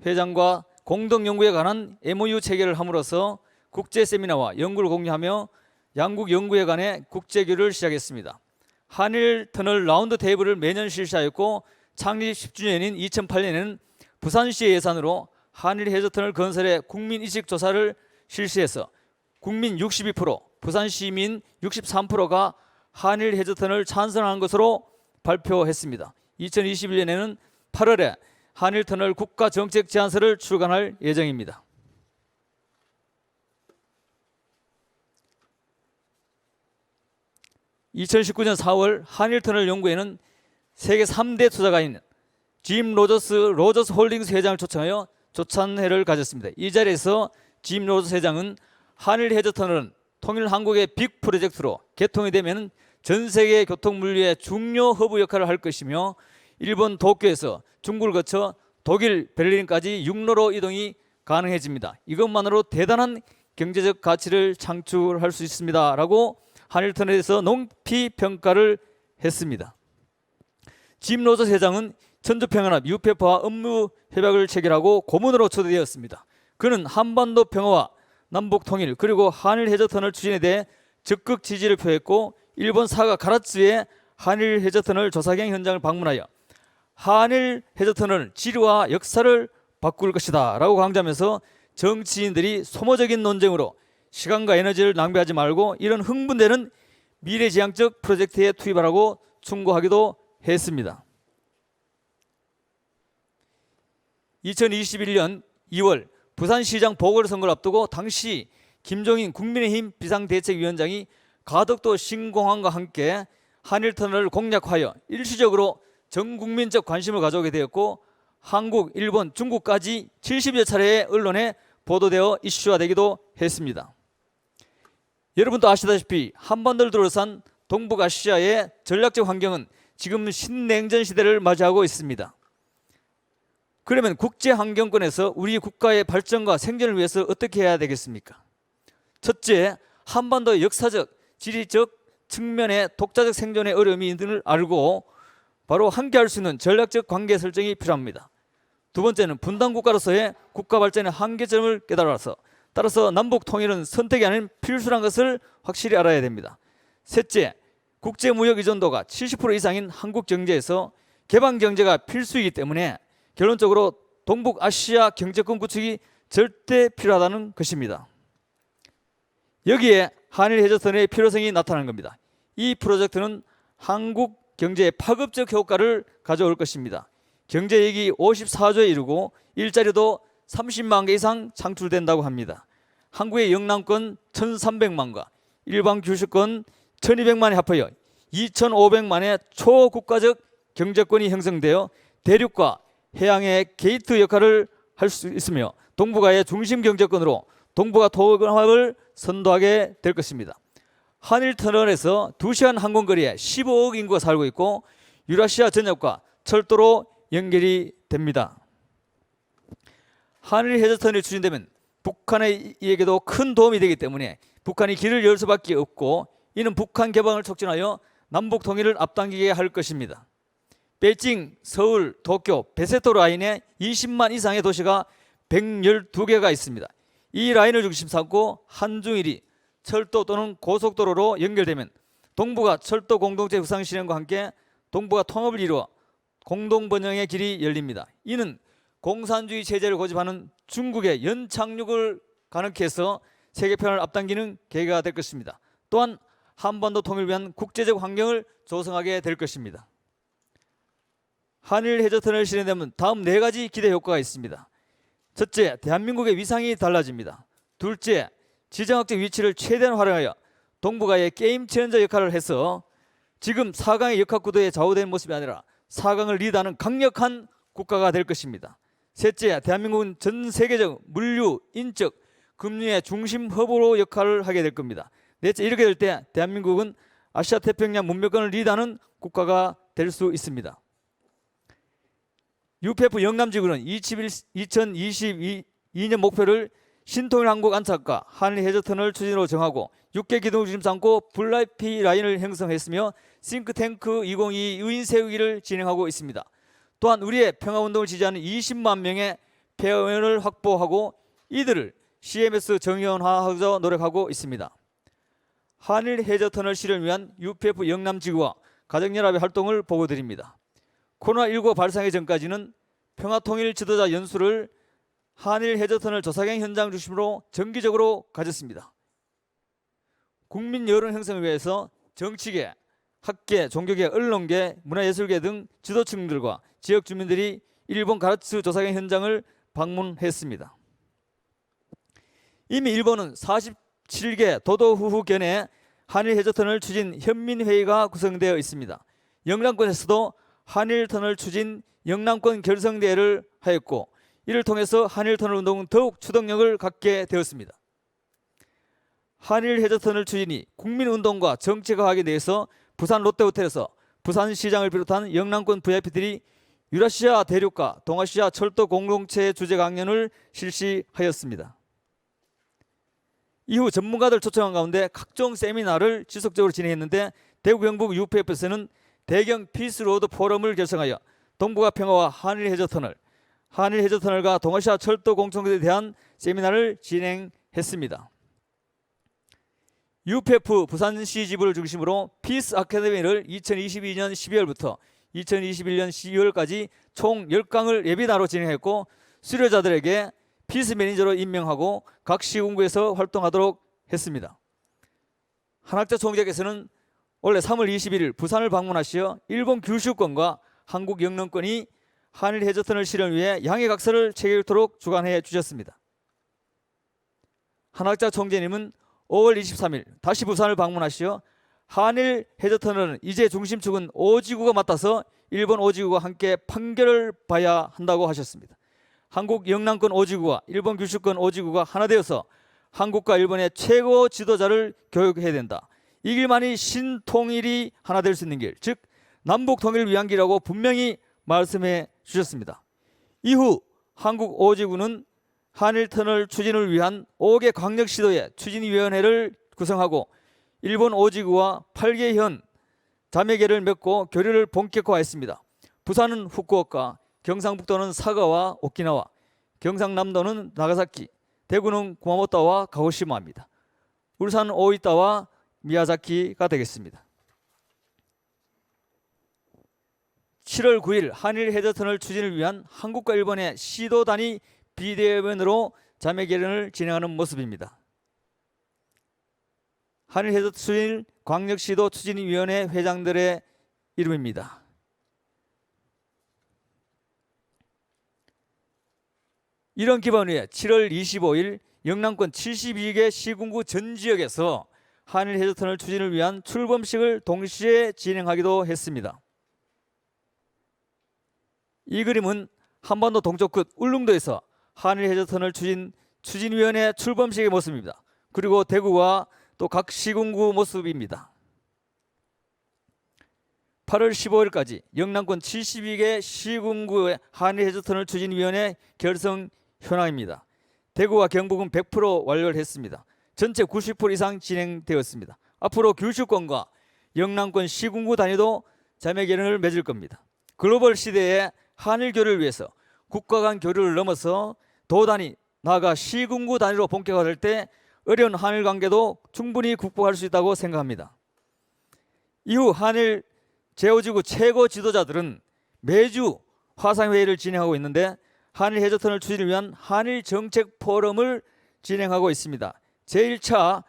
회장과 공동연구에 관한 MOU 체결을 함으로써 국제 세미나와 연구를 공유하며 양국 연구회 간의 국제교류를 시작했습니다. 한일터널 라운드 테이블을 매년 실시하였고 창립 10주년인 2008년에는 부산시의 예산으로 한일 해저터널 건설의 국민의식 조사를 실시해서 국민 62%, 부산 시민 63%가 한일 해저터널 찬성하는 것으로 발표했습니다. 2021년에는 8월에 한일터널 국가정책 제안서를 출간할 예정입니다. (2019년 4월) 한일터널 연구에는 세계 3대 투자가인 짐 로저스 홀딩스 회장을 초청하여 조찬회를 가졌습니다. 이 자리에서 짐 로저스 회장은 한일 해저터널은 통일 한국의 빅 프로젝트로 개통이 되면 전 세계 교통 물류의 중요 허브 역할을 할 것이며 일본 도쿄에서 중국을 거쳐 독일 베를린까지 육로로 이동이 가능해집니다. 이것만으로 대단한 경제적 가치를 창출할 수 있습니다. 라고 한일터널에서 높이 평가를 했습니다. 짐 로저스 회장은 천주평연합 UPF와 업무 협약을 체결하고 고문으로 초대되었습니다. 그는 한반도 평화와 남북 통일 그리고 한일 해저터널 추진에 대해 적극 지지를 표했고 일본 사가 가라츠의 한일 해저터널 조사경 현장을 방문하여 한일 해저터널 지리와 역사를 바꿀 것이다 라고 강조하면서 정치인들이 소모적인 논쟁으로 시간과 에너지를 낭비하지 말고 이런 흥분되는 미래지향적 프로젝트에 투입하라고 충고하기도 했습니다. 2021년 2월 부산시장 보궐선거를 앞두고 당시 김종인 국민의힘 비상대책위원장이 가덕도 신공항과 함께 한일터널을 공략하여 일시적으로 전국민적 관심을 가져오게 되었고 한국, 일본, 중국까지 70여 차례의 언론에 보도되어 이슈화되기도 했습니다. 여러분도 아시다시피 한반도를 둘러싼 동북아시아의 전략적 환경은 지금 신냉전 시대를 맞이하고 있습니다. 그러면 국제환경권에서 우리 국가의 발전과 생존을 위해서 어떻게 해야 되겠습니까? 첫째, 한반도의 역사적, 지리적 측면의 독자적 생존의 어려움이 있는 알고 바로 함께할 수 있는 전략적 관계 설정이 필요합니다. 두 번째는 분단 국가로서의 국가 발전의 한계점을 깨달아서 따라서 남북 통일은 선택이 아닌 필수란 것을 확실히 알아야 됩니다. 셋째, 국제무역 의존도가 70% 이상인 한국 경제에서 개방 경제가 필수이기 때문에 결론적으로 동북아시아 경제권 구축이 절대 필요하다는 것입니다. 여기에 한일 해저터널의 필요성이 나타나는 겁니다. 이 프로젝트는 한국 경제에 파급적 효과를 가져올 것입니다. 경제이익이 54조에 이르고 일자리도 30만 개 이상 창출된다고 합니다. 한국의 영남권 1,300만과 일반 규슈권 1,200만이 합하여 2,500만의 초국가적 경제권이 형성되어 대륙과 해양의 게이트 역할을 할 수 있으며 동북아의 중심 경제권으로 동북아 통합을 선도하게 될 것입니다. 한일터널에서 2시간 항공거리에 15억 인구가 살고 있고 유라시아 전역과 철도로 연결이 됩니다. 한일 해저턴이 추진되면 북한에게도 큰 도움이 되기 때문에 북한이 길을 열 수밖에 없고, 이는 북한 개방을 촉진하여 남북 통일을 앞당기게 할 것입니다. 베이징, 서울, 도쿄, 배세토 라인에 20만 이상의 도시가 112개가 있습니다. 이 라인을 중심 삼고 한중일이 철도 또는 고속도로로 연결되면 동북아 철도 공동체 구상 실현과 함께 동북아 통합을 이루어 공동 번영의 길이 열립니다. 이는 공산주의 체제를 고집하는 중국의 연착륙을 가능케 해서 세계편을 앞당기는 계기가 될 것입니다. 또한 한반도 통일을 위한 국제적 환경을 조성하게 될 것입니다. 한일 해저턴을 실현되면 다음 4가지 기대 효과가 있습니다. 첫째, 대한민국의 위상이 달라집니다. 둘째, 지정학적 위치를 최대한 활용하여 동북아의 게임 체인저 역할을 해서 지금 4강의 역학구도에 좌우된 모습이 아니라 4강을 리드하는 강력한 국가가 될 것입니다. 셋째, 대한민국은 전 세계적 물류, 인적, 금융의 중심 허브로 역할을 하게 될 겁니다. 넷째, 이렇게 될 때 대한민국은 아시아 태평양 문명권을 리드하는 국가가 될 수 있습니다. UPF 영남지구는 2022년 목표를 신통일 한국 안착과 한일 해저턴을 추진으로 정하고 6개 기둥을 중심 삼고 블라이피 라인을 형성했으며 싱크탱크 2022 의인 세우기를 진행하고 있습니다. 또한 우리의 평화운동을 지지하는 20만 명의 폐원을 확보하고 이들을 CMS 정의원화하고자 노력하고 있습니다. 한일 해저턴을 실현을 위한 UPF 영남지구와 가정연합의 활동을 보고드립니다. 코로나19 발생하기 전까지는 평화통일 지도자 연수를 한일 해저턴을 조사경 현장 중심으로 정기적으로 가졌습니다. 국민 여론 형성을 위해서 정치계, 학계, 종교계, 언론계, 문화예술계 등 지도층들과 지역 주민들이 일본 가라츠 조사경 현장을 방문했습니다. 이미 일본은 47개 도도후후견에 한일 해저턴을 추진 현민회의가 구성되어 있습니다. 영남권에서도 한일터널 추진 영남권 결성대회를 하였고, 이를 통해서 한일터널 운동은 더욱 추동력을 갖게 되었습니다. 한일 해저턴을 추진이 국민운동과 정치화하게 대해서 부산 롯데호텔에서 부산시장을 비롯한 영남권 VIP들이 유라시아 대륙과 동아시아 철도 공동체 주제 강연을 실시하였습니다. 이후 전문가들 초청한 가운데 각종 세미나를 지속적으로 진행했는데, 대구 경북 UPF에서는 대경 피스로드 포럼을 결성하여 동북아 평화와 한일 해저터널과 동아시아 철도 공동체에 대한 세미나를 진행했습니다. UPF 부산시 지부를 중심으로 피스 아카데미를 2022년 12월부터 2021년 12월까지 총 10강을 예비나로 진행했고, 수료자들에게 피스 매니저로 임명하고 각 시군구에서 활동하도록 했습니다. 한학자 총재께서는 올해 3월 21일 부산을 방문하시어 일본 규슈권과 한국 영남권이 한일 해저턴을 실현을 위해 양해각서를 체결토록 주관해 주셨습니다. 한학자 총재님은 5월 23일 다시 부산을 방문하시어 한일 해저턴은 이제 중심축은 5지구가 맡아서 일본 5지구와 함께 판결을 봐야 한다고 하셨습니다. 한국 영남권 5지구와 일본 규슈권 5지구가 하나 되어서 한국과 일본의 최고 지도자를 교육해야 된다. 이 길만이 신통일이 하나 될 수 있는 길, 즉 남북 통일을 위한 길이라고 분명히 말씀해 주셨습니다. 이후 한국 5지구는 한일터널 추진을 위한 5개 광역시도의 추진위원회를 구성하고 일본 5지구와 8개 현 자매계를 맺고 교류를 본격화했습니다. 부산은 후쿠오카, 경상북도는 사가와 오키나와, 경상남도는 나가사키, 대구는 구마모토와 가고시마입니다. 울산은 오이타와 미야자키가 되겠습니다. 7월 9일 한일 해저턴을 추진을 위한 한국과 일본의 시도 단위 비대면으로 자매 결연을 진행하는 모습입니다. 한일 해저턴 추진 광역시도 추진위원회 회장들의 이름입니다. 이런 기반 위에 7월 25일 영남권 72개 시군구 전 지역에서 한일 해저턴을 추진을 위한 출범식을 동시에 진행하기도 했습니다. 이 그림은 한반도 동쪽 끝 울릉도에서 한일 해저턴을 추진위원회 출범식의 모습입니다. 그리고 대구와 또 각 시군구 모습입니다. 8월 15일까지 영남권 72개 시군구의 한일 해저턴을 추진위원회 결성 현황입니다. 대구와 경북은 100% 완료를 했습니다. 전체 90% 이상 진행되었습니다. 앞으로 규슈권과 영남권 시군구 단위도 자매 결연을 맺을 겁니다. 글로벌 시대의 한일 교류를 위해서 국가 간 교류를 넘어서 도 단위, 나아가 시군구 단위로 본격화될 때 어려운 한일 관계도 충분히 극복할 수 있다고 생각합니다. 이후 한일 제5지구 최고 지도자들은 매주 화상회의를 진행하고 있는데 한일 해저턴을 추진을 위한 한일 정책 포럼을 진행하고 있습니다. 제1차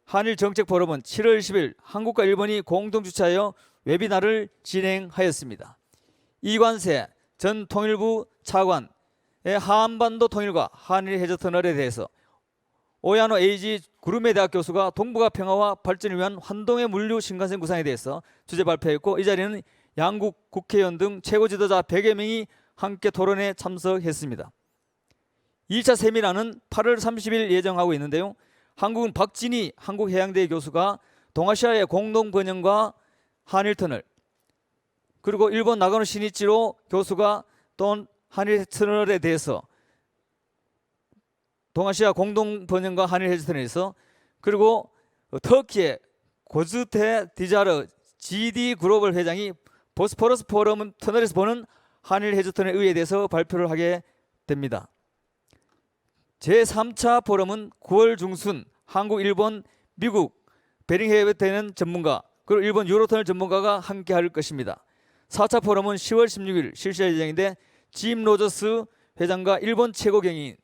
한일 정책 포럼은 7월 10일 한국과 일본이 공동 주최하여 웨비나를 진행하였습니다. 이관세 전 통일부 차관의 한반도 통일과 한일 해저터널에 대해서 오야노 에이지 구르메 대학 교수가 동북아 평화와 발전을 위한 환동의 물류 신간센 구상에 대해서 주제 발표했고, 이 자리에는 양국 국회의원 등 최고 지도자 100여 명이 함께 토론에 참석했습니다. 2차 세미나는 8월 30일 예정하고 있는데요. 한국은 박진희 한국해양대 교수가 동아시아의 공동 번영과 한일터널, 그리고 일본 나가노 시니치로 교수가 또 한일터널에 대해서 동아시아 공동 번영과 한일 해저터널에서, 그리고 터키의 고즈테 디자르 GD 글로벌 회장이 보스포러스 포럼 터널에서 보는 한일 해저터널의 의의에 대해서 발표를 하게 됩니다. 제3차 포럼은 9월 중순 한국, 일본, 미국, 베링해에 되는 전문가, 그리고 일본 유로터널 전문가가 함께 할 것입니다. 4차 포럼은 10월 16일 실시할 예정인데 짐 로저스 회장과 일본 최고 경영인,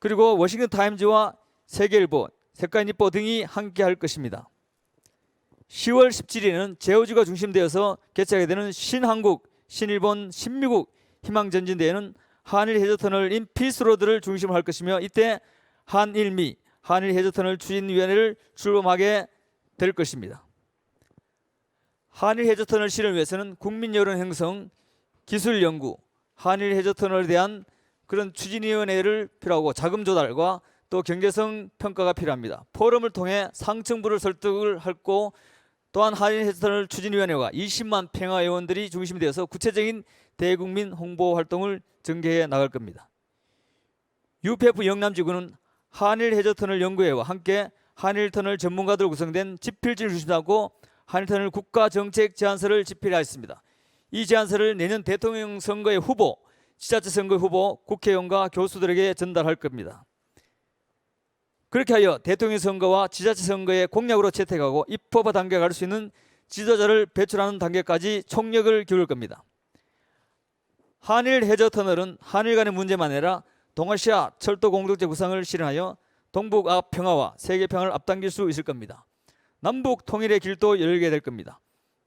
그리고 워싱턴 타임즈와 세계일보, 세카이니포 등이 함께 할 것입니다. 10월 17일에는 제5지가 중심되어서 개최하게 되는 신한국, 신일본, 신미국 희망전진대회는 한일 해저터널인 피스로드를 중심으로 할 것이며, 이때 한일미 한일 해저터널 추진위원회를 출범하게 될 것입니다. 한일 해저터널 실현을 위해서는 국민 여론 형성, 기술 연구, 한일 해저터널에 대한 그런 추진위원회를 필요하고 자금 조달과 또 경제성 평가가 필요합니다. 포럼을 통해 상층부를 설득을 하고, 또한 한일 해저터널 추진위원회와 20만 평화회원들이 중심이 되어서 구체적인 대국민 홍보 활동을 전개해 나갈 겁니다. UPF 영남지구는 한일 해저터널 연구회와 함께 한일터널 전문가들 구성된 집필진을 중심하고 한일터널 국가정책 제안서를 집필하였습니다. 이 제안서를 내년 대통령 선거의 후보, 지자체 선거 후보, 국회의원과 교수들에게 전달할 겁니다. 그렇게 하여 대통령 선거와 지자체 선거의 공약으로 채택하고 입법화 단계에 갈 수 있는 지도자를 배출하는 단계까지 총력을 기울일 겁니다. 한일 해저터널은 한일 간의 문제만 아니라 동아시아 철도 공동체 구상을 실현하여 동북아 평화와 세계 평화를 앞당길 수 있을 겁니다. 남북 통일의 길도 열게 될 겁니다.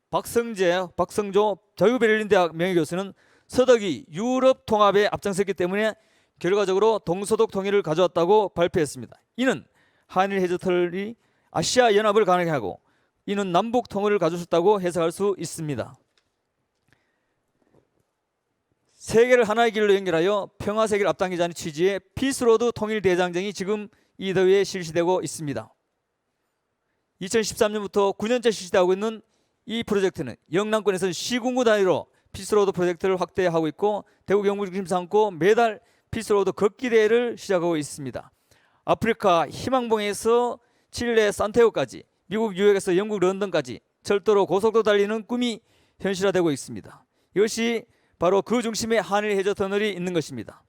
박성조 자유베를린대학 명예교수는 서독이 유럽 통합에 앞장섰기 때문에 결과적으로 동서독 통일을 가져왔다고 발표했습니다. 이는 한일 해저터널이 아시아 연합을 가능하게 하고, 이는 남북 통일을 가져왔다고 해석할 수 있습니다. 세계를 하나의 길로 연결하여 평화 세계를 앞당기자는 취지의 피스로드 통일 대장정이 지금 이 더위에 실시되고 있습니다. 2013년부터 9년째 실시되고 있는 이 프로젝트는 영남권에서는 시군구 단위로 피스로드 프로젝트를 확대하고 있고, 대구 경북 중심 삼고 매달 피스로드 걷기 대회를 시작하고 있습니다. 아프리카 희망봉에서 칠레 산티아고까지, 미국 뉴욕에서 영국 런던까지 철도로 고속도로 달리는 꿈이 현실화되고 있습니다. 이것이 바로 그 중심에 한일 해저터널이 있는 것입니다.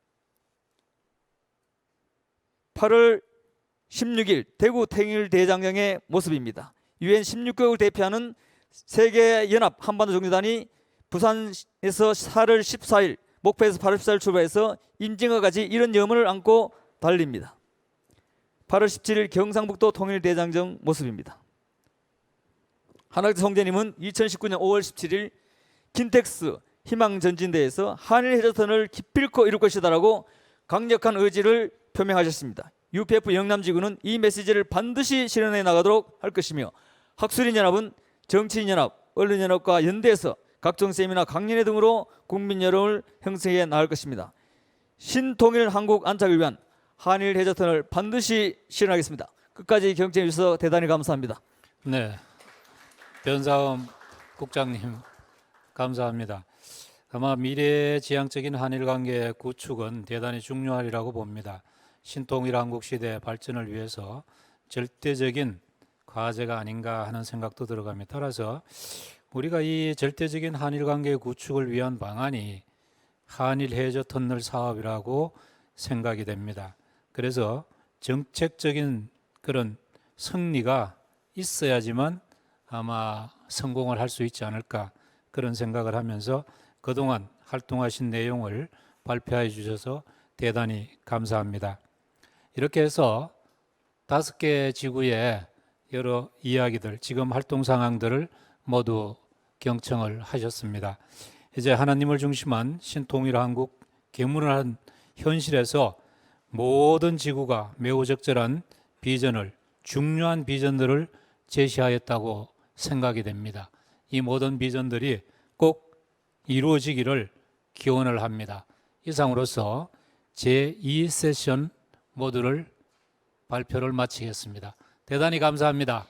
8월 16일 대구 통일대장정의 모습입니다. UN 16개국을 대표하는 세계연합 한반도 정유단이 부산에서 8월 14일, 목포에서 8월 14일 출발해서 인증어까지 이런 염원을 안고 달립니다. 8월 17일 경상북도 통일대장정 모습입니다. 한학재 총재님은 2019년 5월 17일 킨텍스 희망전진대에서 한일 해저터널을 기필코 이룰 것이다라고 강력한 의지를 표명하셨습니다. UPF 영남지구는 이 메시지를 반드시 실현해 나가도록 할 것이며, 학술인연합은 정치인연합, 언론연합과 연대해서 각종 세미나, 강연회 등으로 국민 여론을 형성해 나갈 것입니다. 신통일 한국 안착을 위한 한일 해저터널 반드시 실현하겠습니다. 끝까지 경청해 주셔서 대단히 감사합니다. 네, 변사엄 국장님 감사합니다. 아마 미래지향적인 한일 관계 구축은 대단히 중요하리라고 봅니다. 신통일 한국 시대 발전을 위해서 절대적인 과제가 아닌가 하는 생각도 들어갑니다. 따라서 우리가 이 절대적인 한일 관계 구축을 위한 방안이 한일 해저 터널 사업이라고 생각이 됩니다. 그래서 정책적인 그런 승리가 있어야지만 아마 성공을 할 수 있지 않을까 그런 생각을 하면서 그동안 활동하신 내용을 발표해 주셔서 대단히 감사합니다. 이렇게 해서 5개 지구의 여러 이야기들, 지금 활동 상황들을 모두 경청을 하셨습니다. 이제 하나님을 중심한 신통일 한국 개문을 현실에서 모든 지구가 매우 적절한 비전을, 중요한 비전들을 제시하였다고 생각이 됩니다. 이 모든 비전들이 꼭 이루어지기를 기원을 합니다. 이상으로서 제2세션 모두를 발표를 마치겠습니다. 대단히 감사합니다.